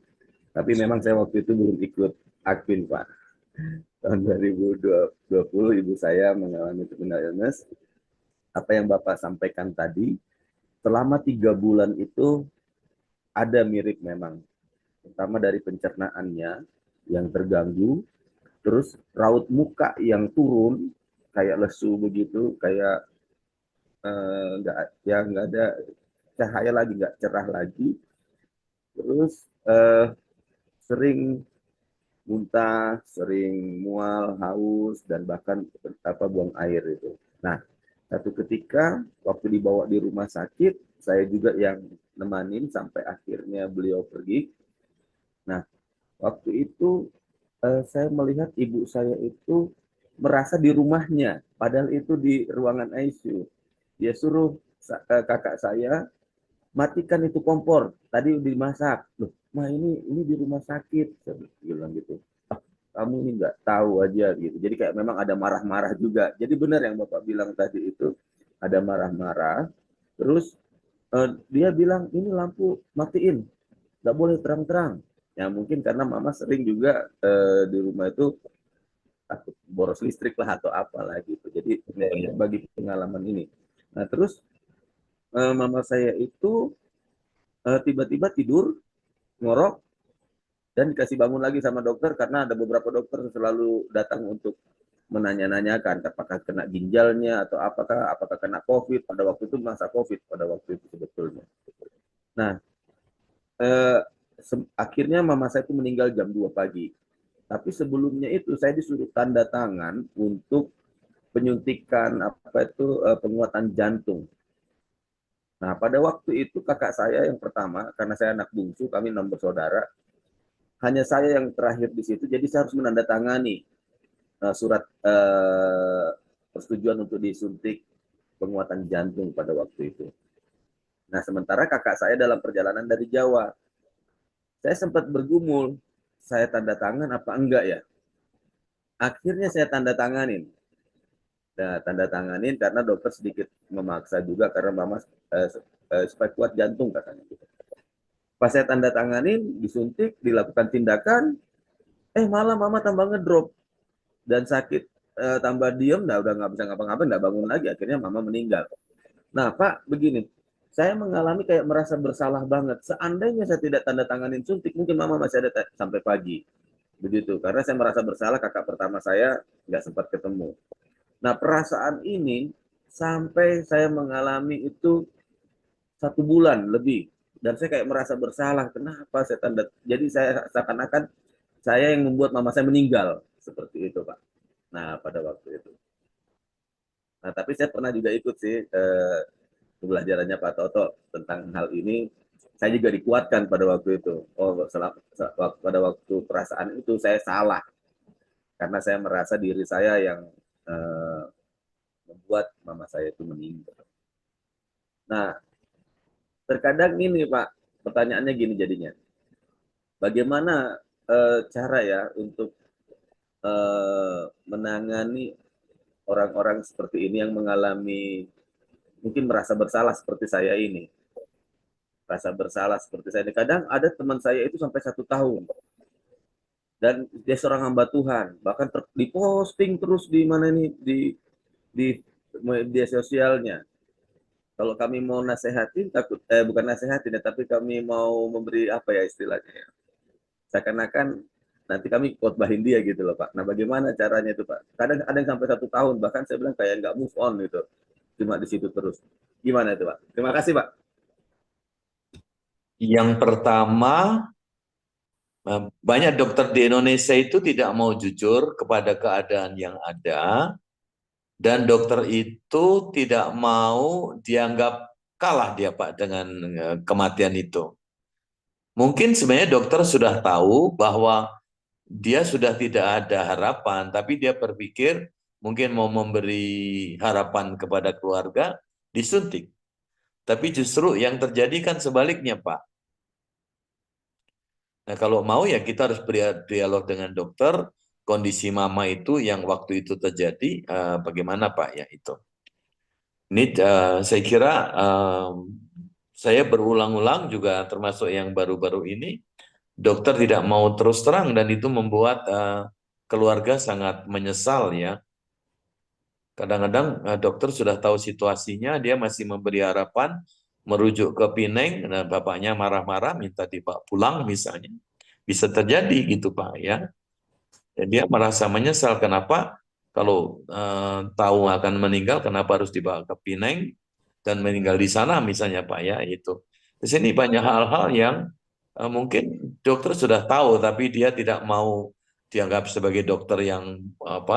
tapi memang saya waktu itu belum ikut Akpin, Pak. Tahun 2020 ibu saya mengalami terminal illness. Apa yang Bapak sampaikan tadi, selama 3 bulan itu ada mirip memang. Pertama dari pencernaannya yang terganggu, terus raut muka yang turun, kayak lesu begitu, kayak nggak ada cahaya lagi, nggak cerah lagi. Terus sering muntah, sering mual, haus, dan bahkan buang air itu. Nah, satu ketika waktu dibawa di rumah sakit, saya juga yang nemanin sampai akhirnya beliau pergi. Nah, waktu itu saya melihat ibu saya itu merasa di rumahnya, padahal itu di ruangan ICU. Dia suruh kakak saya matikan itu kompor, tadi udah dimasak. Loh, Ma ini di rumah sakit, saya bilang gitu. Ah, kamu ini nggak tahu aja gitu. Jadi kayak memang ada marah-marah juga. Jadi benar yang Bapak bilang tadi itu, ada marah-marah. Terus dia bilang ini lampu matiin, nggak boleh terang-terang. Ya mungkin karena mama sering juga di rumah itu takut boros listrik lah atau apalah gitu. Jadi bagi pengalaman ini. Nah terus mama saya itu tiba-tiba tidur ngorok dan dikasih bangun lagi sama dokter karena ada beberapa dokter yang selalu datang untuk menanya-nanyakan apakah kena ginjalnya atau apakah kena COVID. Pada waktu itu masa COVID pada waktu itu sebetulnya. Nah akhirnya mama saya itu meninggal jam 2 pagi. Tapi sebelumnya itu saya disuruh tanda tangan untuk penyuntikan penguatan jantung. Nah, pada waktu itu kakak saya yang pertama, karena saya anak bungsu, kami 6 bersaudara, hanya saya yang terakhir di situ, jadi saya harus menandatangani surat persetujuan untuk disuntik penguatan jantung pada waktu itu. Nah, sementara kakak saya dalam perjalanan dari Jawa. Saya sempat bergumul, saya tanda tangan apa enggak ya? Akhirnya saya tanda tanganin. Nah, tanda tanganin karena dokter sedikit memaksa juga karena mama supaya kuat jantung katanya. Pas saya tanda tanganin, disuntik, dilakukan tindakan, malah mama tambah ngedrop dan sakit tambah diem, udah nggak bisa ngapa-ngapain, nggak bangun lagi. Akhirnya mama meninggal. Nah Pak, begini, saya mengalami kayak merasa bersalah banget. Seandainya saya tidak tanda tanganin suntik, mungkin mama masih ada sampai pagi. Begitu, karena saya merasa bersalah, kakak pertama saya nggak sempat ketemu. Nah, perasaan ini sampai saya mengalami itu 1 bulan lebih. Dan saya kayak merasa bersalah, kenapa saya tanda. Jadi saya seakan-akan saya yang membuat mama saya meninggal. Seperti itu, Pak. Nah, pada waktu itu. Nah, tapi saya pernah juga ikut sih pembelajarannya Pak Toto tentang hal ini. Saya juga dikuatkan pada waktu itu. Pada waktu perasaan itu saya salah. Karena saya merasa diri saya yang membuat mama saya itu meninggal. Nah, terkadang ini Pak, pertanyaannya gini jadinya. Bagaimana cara ya untuk menangani orang-orang seperti ini yang mengalami mungkin merasa bersalah seperti saya ini. Rasa bersalah seperti saya ini. Kadang ada teman saya itu sampai 1 tahun. dan dia seorang hamba Tuhan, bahkan diposting terus di mana ini di media sosialnya. Kalau kami mau nasehatin, takut bukan nasehatin ya, tapi kami mau memberi apa ya istilahnya ya, seakan-akan nanti kami khotbahin dia gitu loh Pak. Nah bagaimana caranya itu Pak? Kadang ada yang sampai 1 tahun, bahkan saya bilang kayak nggak move on gitu, cuma di situ terus. Gimana itu Pak? Terima kasih Pak. Yang pertama, banyak dokter di Indonesia itu tidak mau jujur kepada keadaan yang ada, dan dokter itu tidak mau dianggap kalah dia Pak dengan kematian itu. Mungkin sebenarnya dokter sudah tahu bahwa dia sudah tidak ada harapan, tapi dia berpikir mungkin mau memberi harapan kepada keluarga, disuntik. Tapi justru yang terjadi kan sebaliknya Pak. Nah, kalau mau ya kita harus berdialog dengan dokter, kondisi mama itu yang waktu itu terjadi, bagaimana Pak ya itu. Ini saya kira saya berulang-ulang juga termasuk yang baru-baru ini, dokter tidak mau terus terang dan itu membuat keluarga sangat menyesal ya. Kadang-kadang dokter sudah tahu situasinya, dia masih memberi harapan, merujuk ke Pineng, nah bapaknya marah-marah minta dibawa pulang misalnya. Bisa terjadi gitu Pak ya. Dan dia merasa menyesal kenapa kalau tahu akan meninggal kenapa harus dibawa ke Pineng dan meninggal di sana misalnya Pak ya itu. Di sini banyak hal-hal yang mungkin dokter sudah tahu tapi dia tidak mau dianggap sebagai dokter yang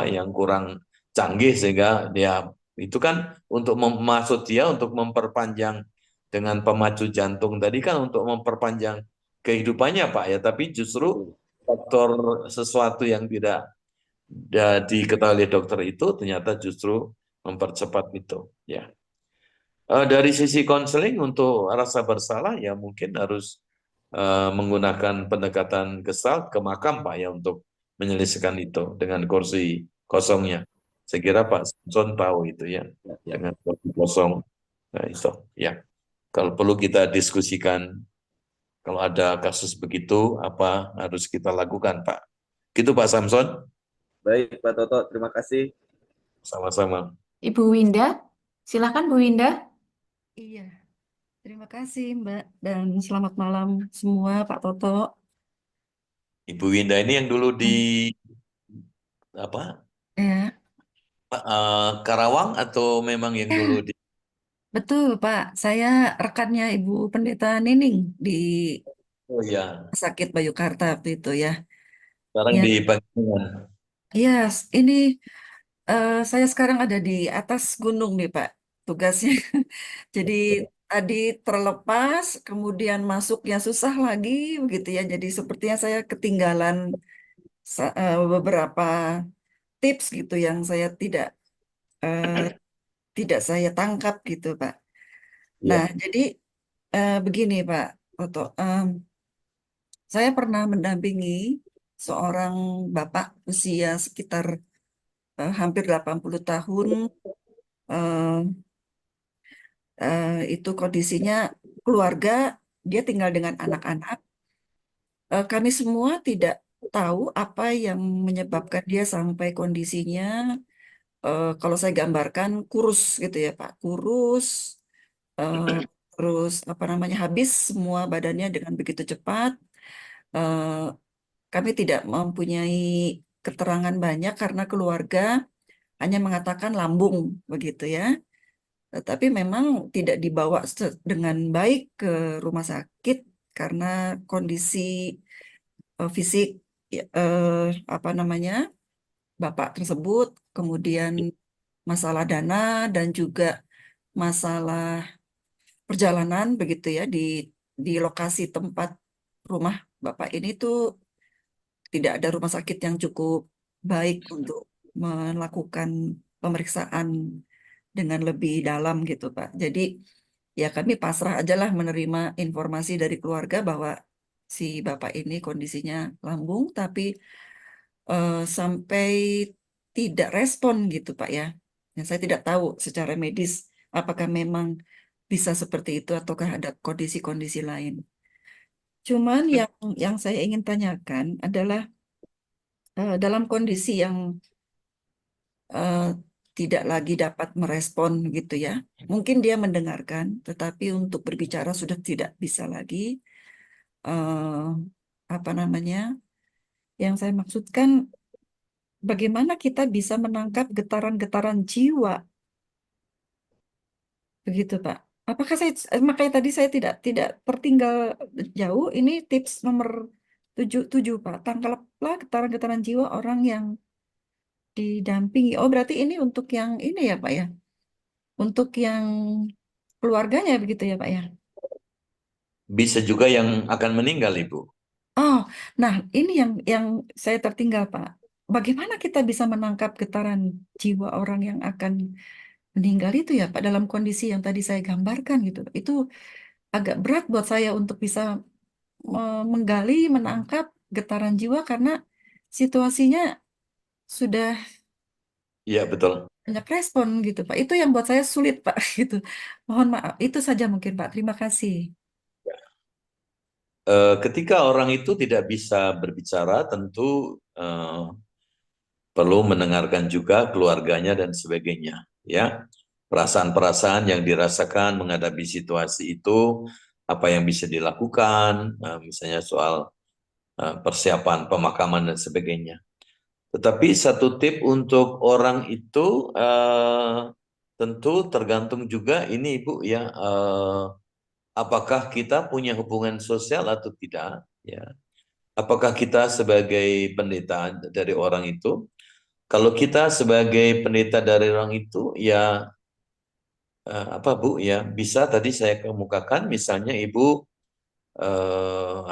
yang kurang canggih sehingga dia itu kan untuk maksud dia untuk memperpanjang dengan pemacu jantung tadi kan untuk memperpanjang kehidupannya Pak ya, tapi justru faktor sesuatu yang tidak diketahui dokter itu ternyata justru mempercepat itu ya. Dari sisi konseling untuk rasa bersalah ya mungkin harus menggunakan pendekatan gestal ke makam Pak ya untuk menyelesaikan itu dengan kursi kosongnya. Saya kira Pak Samson tahu itu ya, dengan kursi kosong. Nah, itu ya. Kalau perlu kita diskusikan kalau ada kasus begitu apa harus kita lakukan Pak. Gitu Pak Samson. Baik Pak Toto, terima kasih. Sama-sama. Ibu Winda, silakan Bu Winda. Iya, terima kasih Mbak dan selamat malam semua Pak Toto. Ibu Winda ini yang dulu di apa Ya, Karawang atau memang yang dulu di betul Pak. Saya rekannya Ibu Pendeta Nining di Oh ya, Sakit Bayukarta waktu itu ya. sekarang Ya, di Panjenengan. yes, ini saya sekarang ada di atas gunung nih Pak tugasnya. Jadi tadi terlepas, kemudian masuknya susah lagi begitu ya. Jadi sepertinya saya ketinggalan beberapa tips gitu yang saya tidak saya tangkap gitu Pak. Nah, Ya. jadi begini Pak Toto, saya pernah mendampingi seorang bapak usia sekitar hampir 80 tahun. eh, itu kondisinya keluarga, dia tinggal dengan anak-anak. Kami semua tidak tahu apa yang menyebabkan dia sampai kondisinya, kalau saya gambarkan kurus gitu ya Pak, kurus, eh, terus apa namanya habis semua badannya dengan begitu cepat. Eh, Kami tidak mempunyai keterangan banyak karena keluarga hanya mengatakan lambung begitu ya. Tapi memang tidak dibawa dengan baik ke rumah sakit karena kondisi fisik ya, apa namanya bapak tersebut, kemudian masalah dana dan juga masalah perjalanan begitu ya di lokasi tempat rumah bapak ini tuh tidak ada rumah sakit yang cukup baik untuk melakukan pemeriksaan dengan lebih dalam gitu Pak. Jadi ya kami pasrah aja lah menerima informasi dari keluarga bahwa si bapak ini kondisinya lambung, tapi sampai tidak respon gitu Pak ya. Ya, saya tidak tahu secara medis apakah memang bisa seperti itu ataukah ada kondisi-kondisi lain. Cuman yang saya ingin tanyakan adalah dalam kondisi yang eh, tidak lagi dapat merespon gitu ya. Mungkin dia mendengarkan, tetapi untuk berbicara sudah tidak bisa lagi. Eh, Apa namanya? Yang saya maksudkan, bagaimana kita bisa menangkap getaran-getaran jiwa, begitu Pak? Apakah makanya tadi saya tidak tertinggal jauh. Ini tips nomor 7 Pak. Tangkaplah getaran-getaran jiwa orang yang didampingi. Oh, berarti ini untuk yang ini ya Pak ya? Untuk yang keluarganya begitu ya Pak ya? Bisa juga yang akan meninggal, Ibu. Oh, nah ini yang saya tertinggal Pak. Bagaimana kita bisa menangkap getaran jiwa orang yang akan meninggal itu ya Pak dalam kondisi yang tadi saya gambarkan gitu. Itu agak berat buat saya untuk bisa menggali, menangkap getaran jiwa karena situasinya sudah Iya, betul. banyak respon gitu Pak. Itu yang buat saya sulit Pak gitu. Mohon maaf. Itu saja mungkin Pak. Terima kasih. Ketika orang itu tidak bisa berbicara, tentu perlu mendengarkan juga keluarganya dan sebagainya, ya. Perasaan-perasaan yang dirasakan menghadapi situasi itu, apa yang bisa dilakukan, misalnya soal persiapan pemakaman dan sebagainya. Tetapi satu tip untuk orang itu tentu tergantung juga ini Ibu ya, apakah kita punya hubungan sosial atau tidak, ya. Apakah kita sebagai pendeta dari orang itu? Kalau kita sebagai pendeta dari orang itu, ya apa Bu ya, bisa tadi saya kemukakan, misalnya Ibu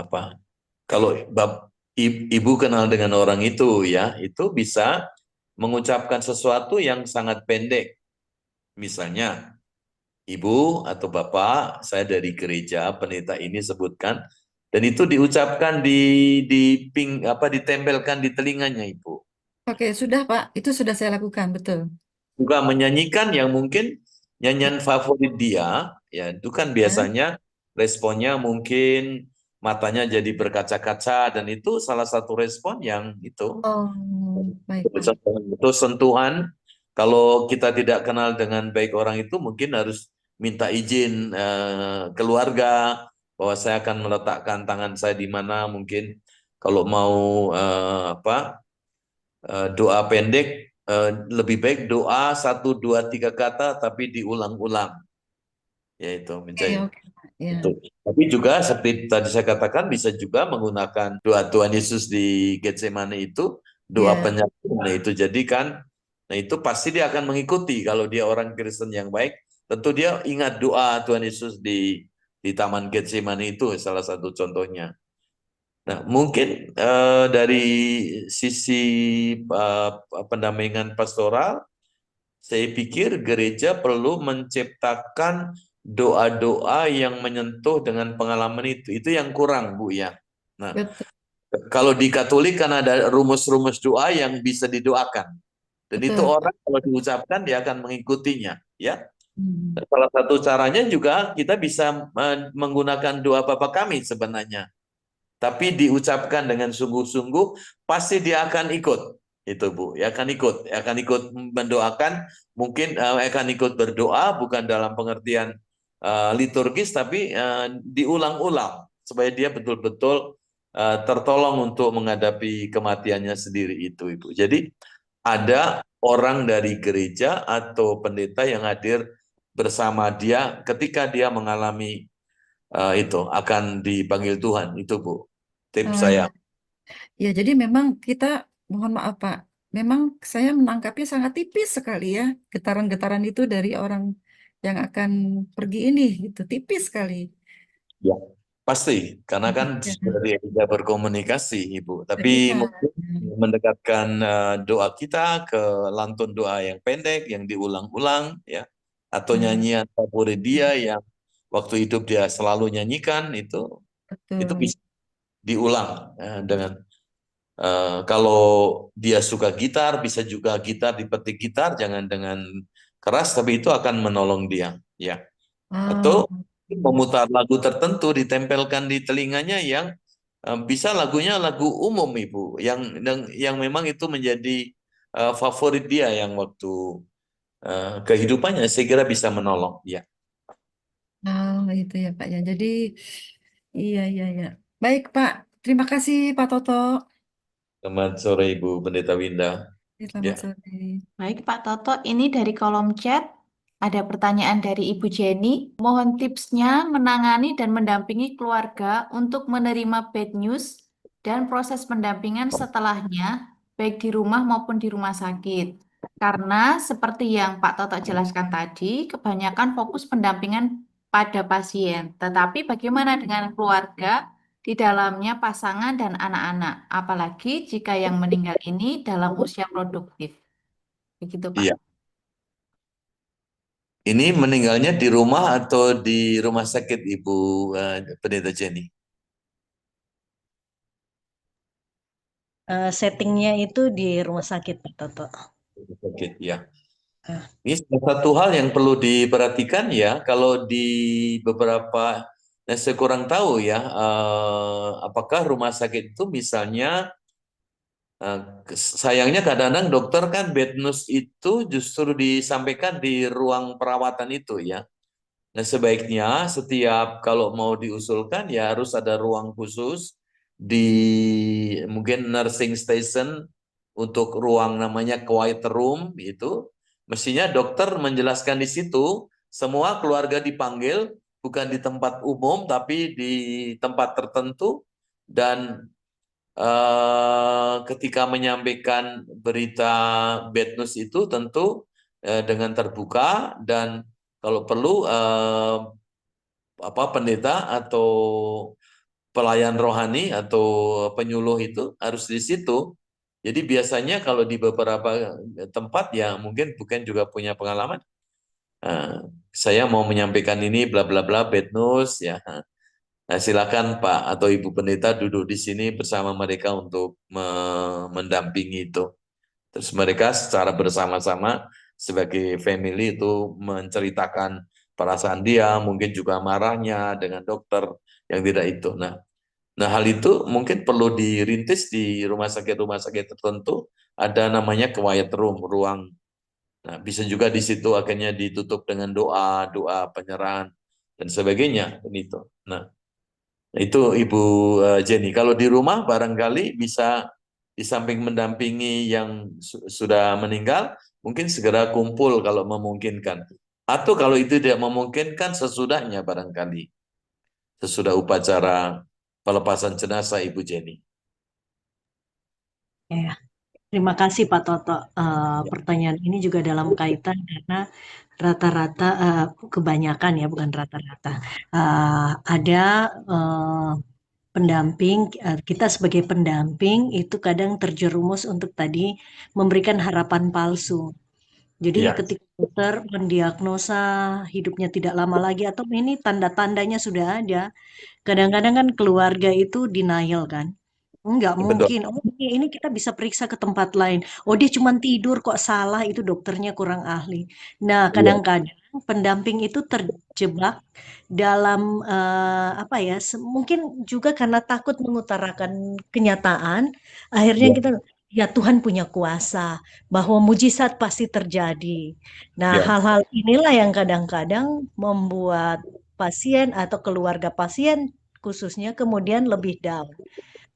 apa? Kalau Ibu kenal dengan orang itu, ya, itu bisa mengucapkan sesuatu yang sangat pendek. Misalnya, Ibu atau Bapak, saya dari gereja pendeta ini sebutkan, dan itu diucapkan ditempelkan di telinganya Ibu. Oke, sudah Pak. Itu sudah saya lakukan, betul. Juga menyanyikan yang mungkin nyanyian favorit dia, ya itu kan Ya. biasanya responnya mungkin matanya jadi berkaca-kaca, dan itu salah satu respon yang itu. Oh, baik Pak. Itu sentuhan. Kalau kita tidak kenal dengan baik orang itu, mungkin harus minta izin keluarga bahwa saya akan meletakkan tangan saya di mana. Mungkin kalau mau doa pendek, lebih baik doa 1, 2, 3 kata tapi diulang-ulang, yaitu Oke, oke Pak. Ya. itu. Tapi juga seperti tadi saya katakan, bisa juga menggunakan doa Tuhan Yesus di Getsemani itu, doa Ya. penyertaan. Nah itu jadikan, nah itu pasti dia akan mengikuti. Kalau dia orang Kristen yang baik, tentu dia ingat doa Tuhan Yesus di Taman Getsemani, itu salah satu contohnya. Nah, mungkin dari sisi pendampingan pastoral, saya pikir gereja perlu menciptakan doa-doa yang menyentuh dengan pengalaman itu. Itu yang kurang, Bu ya. Nah, Betul. kalau di Katolik kan ada rumus-rumus doa yang bisa didoakan. Dan itu Betul. orang kalau diucapkan dia akan mengikutinya, ya. Hmm. Dan salah satu caranya juga kita bisa menggunakan doa Bapa Kami sebenarnya. Tapi diucapkan dengan sungguh-sungguh, pasti dia akan ikut. Itu Bu, ya akan ikut mendoakan, mungkin akan ikut berdoa, bukan dalam pengertian liturgis, tapi diulang-ulang supaya dia betul-betul tertolong untuk menghadapi kematiannya sendiri itu Ibu. Jadi ada orang dari gereja atau pendeta yang hadir bersama dia ketika dia mengalami itu akan dipanggil Tuhan, itu Bu. Tips saya. Ya, jadi memang kita, mohon maaf Pak, memang saya menangkapnya sangat tipis sekali ya, getaran-getaran itu dari orang yang akan pergi ini, gitu, tipis sekali. Ya, pasti, karena kan Ya, sudah tidak berkomunikasi, Ibu. Tapi iya. mungkin mendekatkan doa kita ke lantun doa yang pendek, yang diulang-ulang, ya, atau Ya, nyanyian favorit dia yang waktu hidup dia selalu nyanyikan, itu betul. bisa diulang dengan kalau dia suka gitar, bisa juga gitar, dipetik gitar, jangan dengan keras, tapi itu akan menolong dia, ya. Ah, Atau memutar lagu tertentu ditempelkan di telinganya yang bisa lagunya lagu umum Ibu, yang memang itu menjadi favorit dia yang waktu kehidupannya, saya kira bisa menolong dia. Oh, itu ya Pak ya. Jadi, iya, iya, iya. Baik Pak, terima kasih Pak Toto. Selamat sore Ibu Pendeta Winda. Selamat Ya. sore. Baik Pak Toto, ini dari kolom chat ada pertanyaan dari Ibu Jenny. Mohon tipsnya menangani dan mendampingi keluarga untuk menerima bad news dan proses pendampingan setelahnya, baik di rumah maupun di rumah sakit. Karena seperti yang Pak Toto jelaskan tadi, kebanyakan fokus pendampingan pada pasien. Tetapi bagaimana dengan keluarga, di dalamnya pasangan dan anak-anak, apalagi jika yang meninggal ini dalam usia produktif. Begitu, Pak. Iya. Ini meninggalnya di rumah atau di rumah sakit Ibu Pendeta Jenny? Settingnya itu di rumah sakit, Pak Toto. Sakit ya. Ini salah satu hal yang perlu diperhatikan ya, kalau di beberapa, saya kurang tahu ya, apakah rumah sakit itu misalnya, sayangnya kadang-kadang dokter kan bad news itu justru disampaikan di ruang perawatan itu ya. Nah, sebaiknya setiap kalau mau diusulkan ya harus ada ruang khusus di mungkin nursing station untuk ruang namanya quiet room itu. Mestinya dokter menjelaskan di situ, semua keluarga dipanggil bukan di tempat umum tapi di tempat tertentu, dan ketika menyampaikan berita bad news itu tentu dengan terbuka, dan kalau perlu pendeta atau pelayan rohani atau penyuluh itu harus di situ. Jadi biasanya kalau di beberapa tempat ya mungkin bukan juga punya pengalaman. Saya mau menyampaikan ini bla bla bla bad news ya. Nah, silakan Pak atau Ibu Pendeta duduk di sini bersama mereka untuk mendampingi itu. Terus mereka secara bersama-sama sebagai family itu menceritakan perasaan dia, mungkin juga marahnya dengan dokter yang tidak itu. Nah, hal itu mungkin perlu dirintis di rumah sakit tertentu, ada namanya quiet room, ruang. Nah, bisa juga di situ akhirnya ditutup dengan doa, doa penyerahan dan sebagainya, itu. Nah, itu Ibu Jenny. Kalau di rumah barangkali bisa di samping mendampingi yang sudah meninggal, mungkin segera kumpul kalau memungkinkan. Atau kalau itu tidak memungkinkan, sesudahnya barangkali. Sesudah upacara pelepasan jenazah Ibu Jenny. Ya, terima kasih Pak Toto. Pertanyaan ini juga dalam kaitan karena rata-rata, kebanyakan ya, bukan rata-rata, ada pendamping, kita sebagai pendamping itu kadang terjerumus untuk tadi memberikan harapan palsu. Jadi Ya. ketika dokter mendiagnosa hidupnya tidak lama lagi atau ini tanda-tandanya sudah ada, kadang-kadang kan keluarga itu denial kan. Enggak Betul. mungkin. Oh, ini kita bisa periksa ke tempat lain. Oh, dia cuma tidur kok, salah, itu dokternya kurang ahli. Nah, Iya. kadang-kadang pendamping itu terjebak dalam apa ya? Mungkin juga karena takut mengutarakan kenyataan, akhirnya Ya. kita ya Tuhan punya kuasa bahwa mujizat pasti terjadi. Nah, Ya. hal-hal inilah yang kadang-kadang membuat pasien atau keluarga pasien khususnya kemudian lebih down.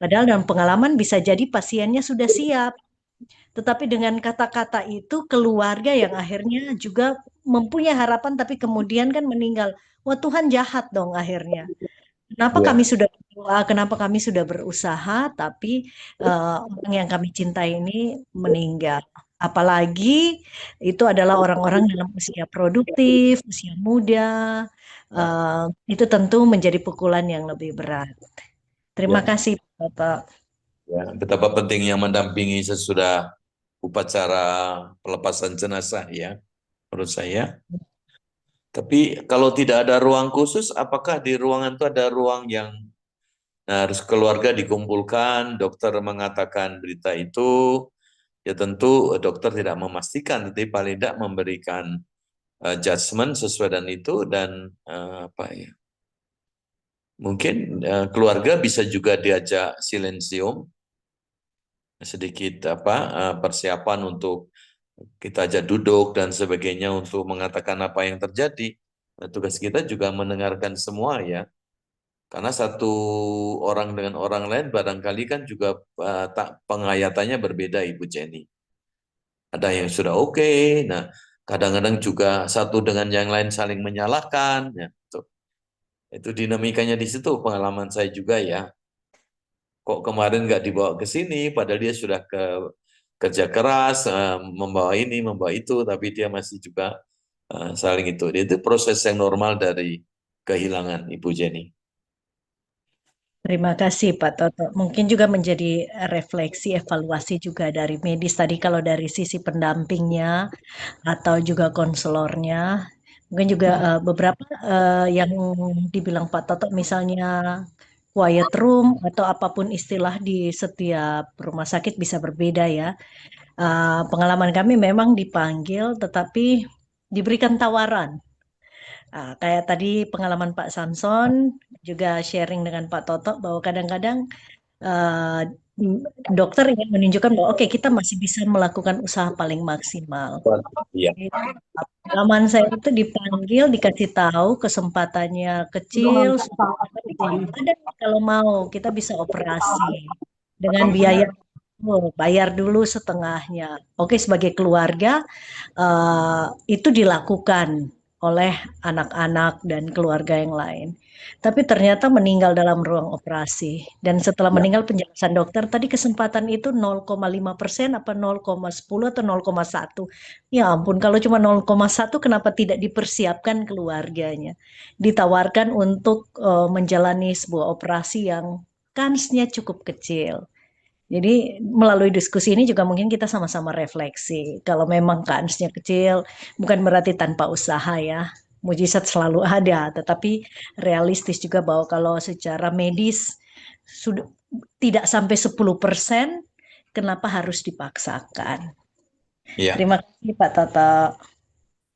Padahal dalam pengalaman bisa jadi pasiennya sudah siap, tetapi dengan kata-kata itu keluarga yang akhirnya juga mempunyai harapan tapi kemudian kan meninggal. Wah, Tuhan jahat dong akhirnya. Kenapa Ya. kami sudah berdoa, kenapa kami sudah berusaha, tapi orang yang kami cintai ini meninggal. Apalagi itu adalah orang-orang dalam usia produktif, usia muda, itu tentu menjadi pukulan yang lebih berat. Terima Ya. kasih, Bapak. Ya. Betapa pentingnya mendampingi sesudah upacara pelepasan jenazah ya, menurut saya. Tapi kalau tidak ada ruang khusus, apakah di ruangan itu ada ruang yang harus keluarga dikumpulkan, dokter mengatakan berita itu, ya tentu dokter tidak memastikan, tapi paling tidak memberikan judgement sesuai dengan itu, dan mungkin keluarga bisa juga diajak silensium, sedikit persiapan untuk kita ajak duduk dan sebagainya untuk mengatakan apa yang terjadi. Nah, tugas kita juga mendengarkan semua ya. Karena satu orang dengan orang lain barangkali kan juga pengayatannya berbeda, Ibu Jenny. Ada yang sudah oke, nah kadang-kadang juga satu dengan yang lain saling menyalahkan. Ya, itu dinamikanya di situ, pengalaman saya juga ya. Kok kemarin nggak dibawa ke sini, padahal dia sudah kerja keras, membawa ini, membawa itu, tapi dia masih juga saling itu. Itu proses yang normal dari kehilangan, Ibu Jenny. Terima kasih Pak Toto. Mungkin juga menjadi refleksi evaluasi juga dari medis tadi kalau dari sisi pendampingnya atau juga konselornya. Mungkin juga beberapa yang dibilang Pak Toto misalnya quiet room atau apapun istilah di setiap rumah sakit bisa berbeda ya. Pengalaman kami memang dipanggil tetapi diberikan tawaran. Kayak tadi pengalaman Pak Samson juga sharing dengan Pak Toto bahwa kadang-kadang eh, dokter ingin menunjukkan bahwa oke kita masih bisa melakukan usaha paling maksimal. Iya. Pengalaman saya itu dipanggil, dikasih tahu kesempatannya kecil, tapi ada kalau mau kita bisa operasi dengan biaya bayar dulu setengahnya. Oke, sebagai keluarga itu dilakukan oleh anak-anak dan keluarga yang lain. Tapi ternyata meninggal dalam ruang operasi. Dan setelah meninggal penjelasan dokter, tadi kesempatan itu 0,5% apa 0,10 atau 0,1. Ya ampun, kalau cuma 0,1 kenapa tidak dipersiapkan keluarganya? Ditawarkan untuk menjalani sebuah operasi yang kansnya cukup kecil. Jadi melalui diskusi ini juga mungkin kita sama-sama refleksi. Kalau memang kansnya kecil, bukan berarti tanpa usaha ya. Mujizat selalu ada, tetapi realistis juga bahwa kalau secara medis sudah tidak sampai 10%, kenapa harus dipaksakan? Ya. Terima kasih Pak Toto.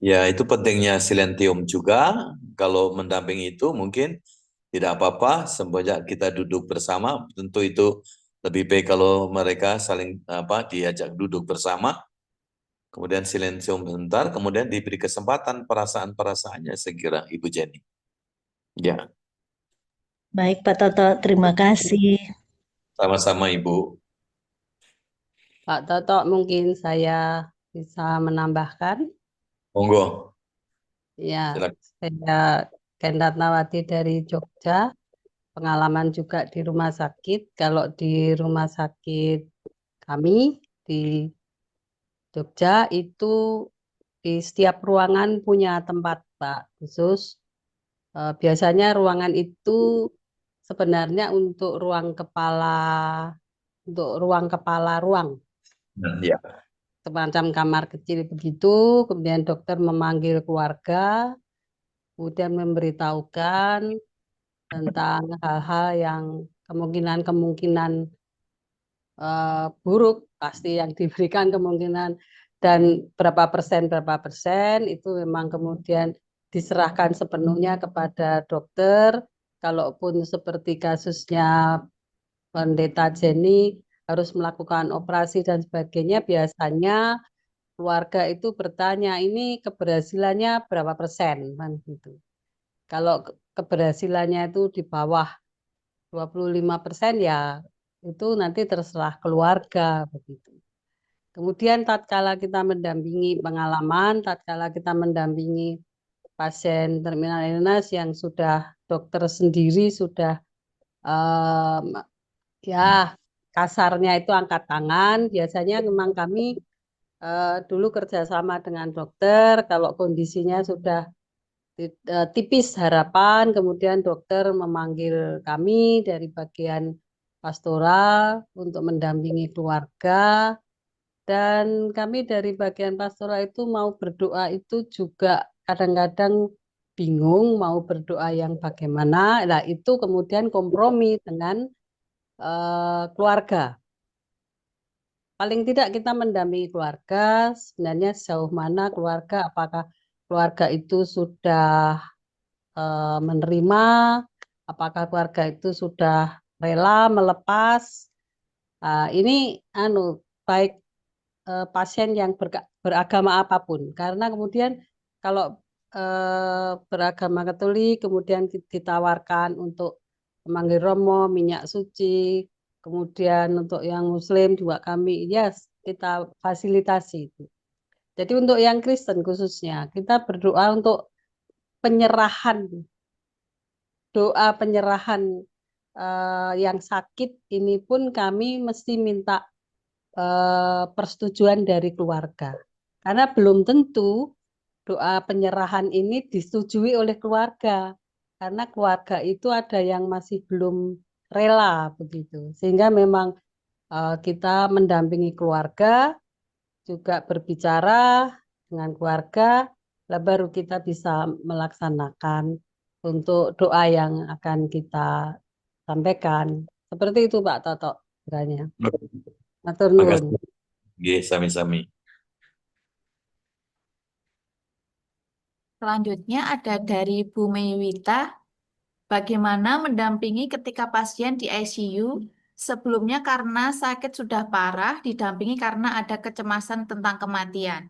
Ya, itu pentingnya silentium juga. Kalau mendampingi itu mungkin tidak apa-apa, semenjak kita duduk bersama, tentu itu lebih baik kalau mereka saling diajak duduk bersama, kemudian silensium bentar, kemudian diberi kesempatan perasaan-perasaannya, segera Ibu Jenny. Ya, Baik Pak Toto, terima kasih. sama-sama Ibu. Pak Toto, mungkin saya bisa menambahkan. Monggo. Ya, Silakan. saya Kendatnawati dari Jogja. Pengalaman juga di rumah sakit. Kalau di rumah sakit kami di Jogja itu di setiap ruangan punya tempat Pak khusus. Biasanya ruangan itu sebenarnya untuk ruang kepala ruang. Ya. Semacam kamar kecil begitu, kemudian dokter memanggil keluarga, kemudian memberitahukan tentang hal-hal yang kemungkinan buruk, pasti yang diberikan kemungkinan, dan berapa persen itu memang kemudian diserahkan sepenuhnya kepada dokter. Kalaupun seperti kasusnya Pendeta Jenny harus melakukan operasi dan sebagainya, biasanya keluarga itu bertanya, ini keberhasilannya berapa persen, kan gitu. Kalau keberhasilannya itu di bawah 25%, ya itu nanti terserah keluarga begitu. Kemudian tatkala kita mendampingi pengalaman, tatkala kita mendampingi pasien terminal illness yang sudah dokter sendiri sudah ya kasarnya itu angkat tangan, biasanya memang kami dulu kerjasama dengan dokter, kalau kondisinya sudah tipis harapan, kemudian dokter memanggil kami dari bagian pastoral untuk mendampingi keluarga, dan kami dari bagian pastoral itu mau berdoa itu juga kadang-kadang bingung mau berdoa yang bagaimana. Nah, itu kemudian kompromi dengan keluarga. Paling tidak kita mendampingi keluarga, sebenarnya sejauh mana keluarga, apakah keluarga itu sudah menerima apakah keluarga itu sudah rela melepas. Ini baik pasien yang beragama apapun, karena kemudian kalau beragama Katolik kemudian ditawarkan untuk memanggil Romo, minyak suci, kemudian untuk yang Muslim juga kami kita fasilitasi itu. Jadi untuk yang Kristen khususnya kita berdoa untuk penyerahan, doa penyerahan yang sakit ini pun kami mesti minta persetujuan dari keluarga. Karena belum tentu doa penyerahan ini disetujui oleh keluarga. Karena keluarga itu ada yang masih belum rela begitu. Sehingga memang kita mendampingi keluarga, juga berbicara dengan keluarga, lah baru kita bisa melaksanakan untuk doa yang akan kita sampaikan. Seperti itu Pak Toto kiranya. Matur nuwun. Makasih. Nggih, sami-sami. Selanjutnya ada dari Bu Meiwita. Bagaimana mendampingi ketika pasien di ICU? Sebelumnya karena sakit sudah parah, didampingi karena ada kecemasan tentang kematian.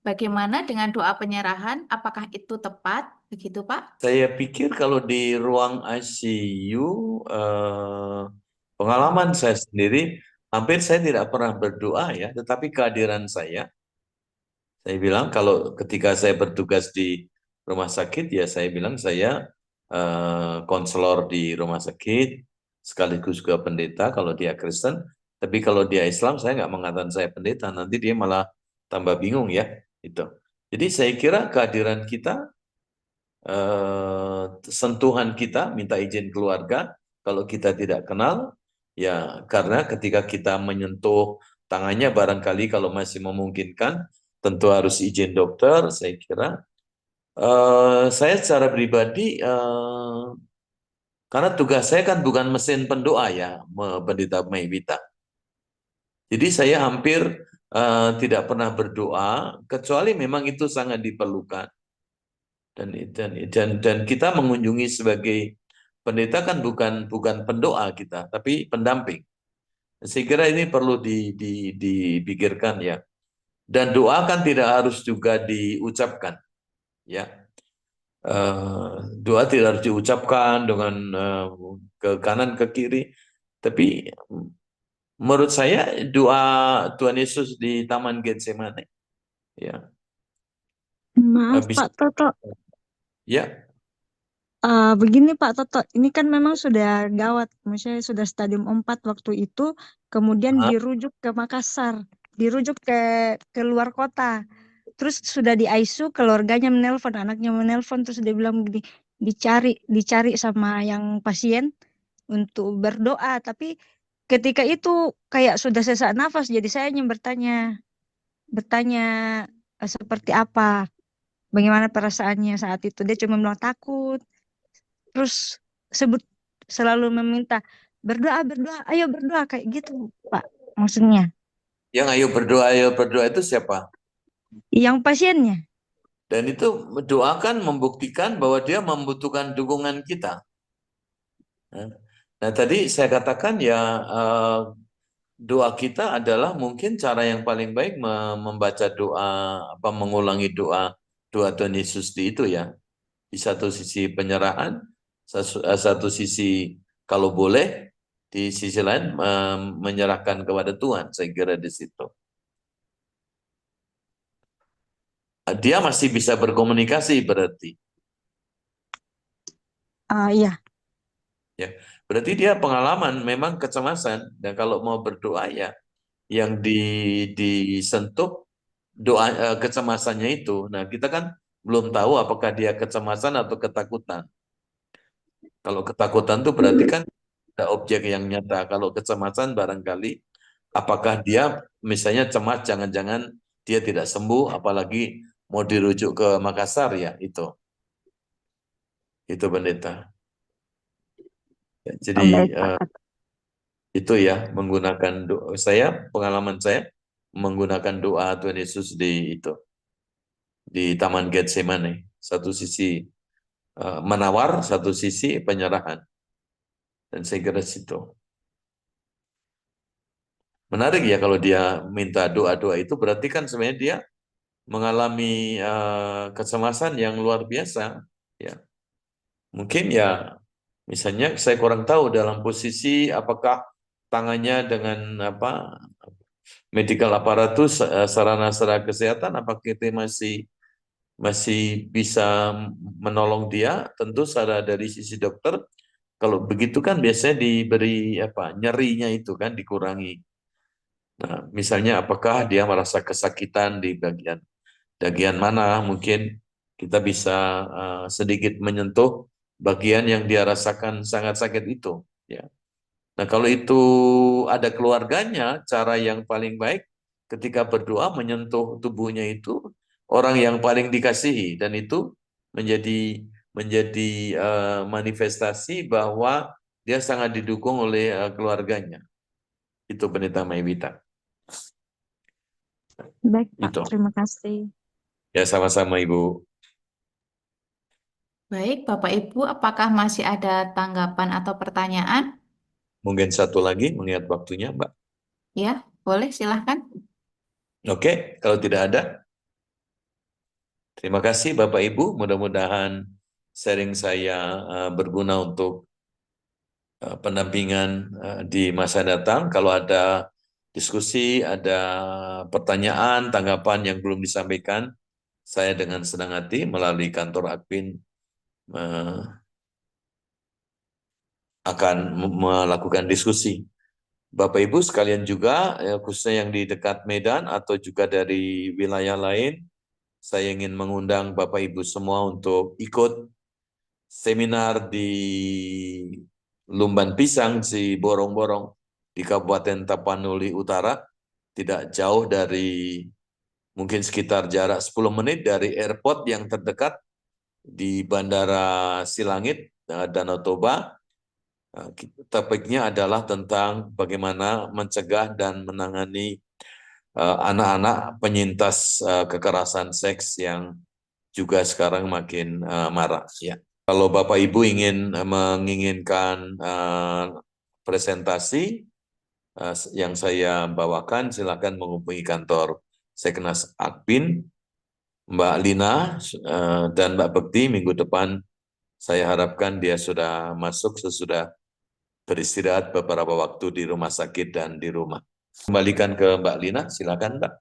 Bagaimana dengan doa penyerahan? Apakah itu tepat? Begitu, Pak? Saya pikir kalau di ruang ICU, pengalaman saya sendiri, hampir saya tidak pernah berdoa ya, tetapi kehadiran saya bilang kalau ketika saya bertugas di rumah sakit, ya saya bilang saya konselor di rumah sakit, sekaligus juga pendeta kalau dia Kristen, tapi kalau dia Islam saya nggak mengatakan saya pendeta, nanti dia malah tambah bingung ya, itu. Jadi saya kira kehadiran kita, sentuhan kita, minta izin keluarga, kalau kita tidak kenal, ya karena ketika kita menyentuh tangannya barangkali kalau masih memungkinkan, tentu harus izin dokter, saya kira. Saya secara pribadi, karena tugas saya kan bukan mesin pendoa ya, Pendeta Meiwita. Jadi saya hampir tidak pernah berdoa, kecuali memang itu sangat diperlukan. Dan kita mengunjungi sebagai pendeta kan bukan pendoa kita, tapi pendamping. Saya kira ini perlu dipikirkan ya. Dan doa kan tidak harus juga diucapkan, ya. Doa tidak harus diucapkan dengan ke kanan ke kiri, tapi menurut saya doa Tuhan Yesus di Taman Getsemani, ya. Maaf Bisa, Pak Toto, ya. begini Pak Toto, ini kan memang sudah gawat, maksudnya sudah stadium 4 waktu itu, kemudian dirujuk ke Makassar, dirujuk ke luar kota, terus sudah di ICU, keluarganya menelpon, anaknya menelpon, terus dia bilang begini, dicari sama yang pasien untuk berdoa, tapi ketika itu kayak sudah sesak nafas, jadi saya hanya bertanya seperti apa, bagaimana perasaannya saat itu, dia cuma bilang takut. Terus selalu meminta berdoa, ayo berdoa kayak gitu, Pak. Maksudnya, Yang ayo berdoa itu siapa? yang pasiennya. Dan itu doakan membuktikan bahwa dia membutuhkan dukungan kita. Nah, tadi saya katakan ya, doa kita adalah mungkin cara yang paling baik membaca doa, mengulangi doa Tuhan Yesus itu ya. Di satu sisi penyerahan, satu sisi kalau boleh, di sisi lain menyerahkan kepada Tuhan. Saya kira di situ. Dia masih bisa berkomunikasi berarti. Iya. Ya, berarti dia pengalaman, memang kecemasan, dan kalau mau berdoa ya yang disentuh doa kecemasannya itu. Nah, kita kan belum tahu apakah dia kecemasan atau ketakutan. Kalau ketakutan itu berarti kan ada objek yang nyata. Kalau kecemasan barangkali apakah dia misalnya cemas jangan-jangan dia tidak sembuh, apalagi mau dirujuk ke Makassar ya, itu pendeta. Ya, jadi itu ya menggunakan doa. Pengalaman saya menggunakan doa Tuhan Yesus di Taman Getsemani. Satu sisi menawar, satu sisi penyerahan. Dan saya kira situ. Menarik ya kalau dia minta doa-doa itu berarti kan sebenarnya dia mengalami kecemasan yang luar biasa. Ya, mungkin ya misalnya saya kurang tahu dalam posisi apakah tangannya dengan medical aparatus, sarana-sarana kesehatan, apakah kita masih bisa menolong dia? Tentu secara dari sisi dokter, kalau begitu kan biasanya diberi nyerinya itu kan dikurangi. Nah, misalnya apakah dia merasa kesakitan di bagian mana? Mungkin kita bisa sedikit menyentuh bagian yang dia rasakan sangat sakit itu. Ya. Nah, kalau itu ada keluarganya, cara yang paling baik ketika berdoa menyentuh tubuhnya itu orang yang paling dikasihi, dan itu menjadi manifestasi bahwa dia sangat didukung oleh keluarganya. Itu Pendeta Maywita. Baik, Pak. Itu. Terima kasih. Ya, sama-sama Ibu. Baik, Bapak Ibu, apakah masih ada tanggapan atau pertanyaan? Mungkin satu lagi mengingat waktunya, Mbak. Ya, boleh silahkan. Oke, kalau tidak ada, terima kasih Bapak Ibu. Mudah-mudahan sharing saya berguna untuk pendampingan di masa datang. Kalau ada diskusi, ada pertanyaan, tanggapan yang belum disampaikan, saya dengan senang hati melalui kantor admin akan melakukan diskusi. Bapak Ibu sekalian juga, khususnya yang di dekat Medan atau juga dari wilayah lain, saya ingin mengundang Bapak Ibu semua untuk ikut seminar di Lumban Pisang, si Borong-Borong, di Kabupaten Tapanuli Utara, tidak jauh dari, mungkin sekitar jarak 10 menit dari airport yang terdekat di Bandara Silangit, Danau Toba. Topiknya adalah tentang bagaimana mencegah dan menangani anak-anak penyintas kekerasan seks yang juga sekarang makin marak. Ya. Kalau Bapak Ibu menginginkan presentasi yang saya bawakan, silakan menghubungi kantor Seknas Admin, Mbak Lina dan Mbak Bekti. Minggu depan saya harapkan dia sudah masuk sesudah beristirahat beberapa waktu di rumah sakit dan di rumah. Kembalikan ke Mbak Lina, silakan Mbak.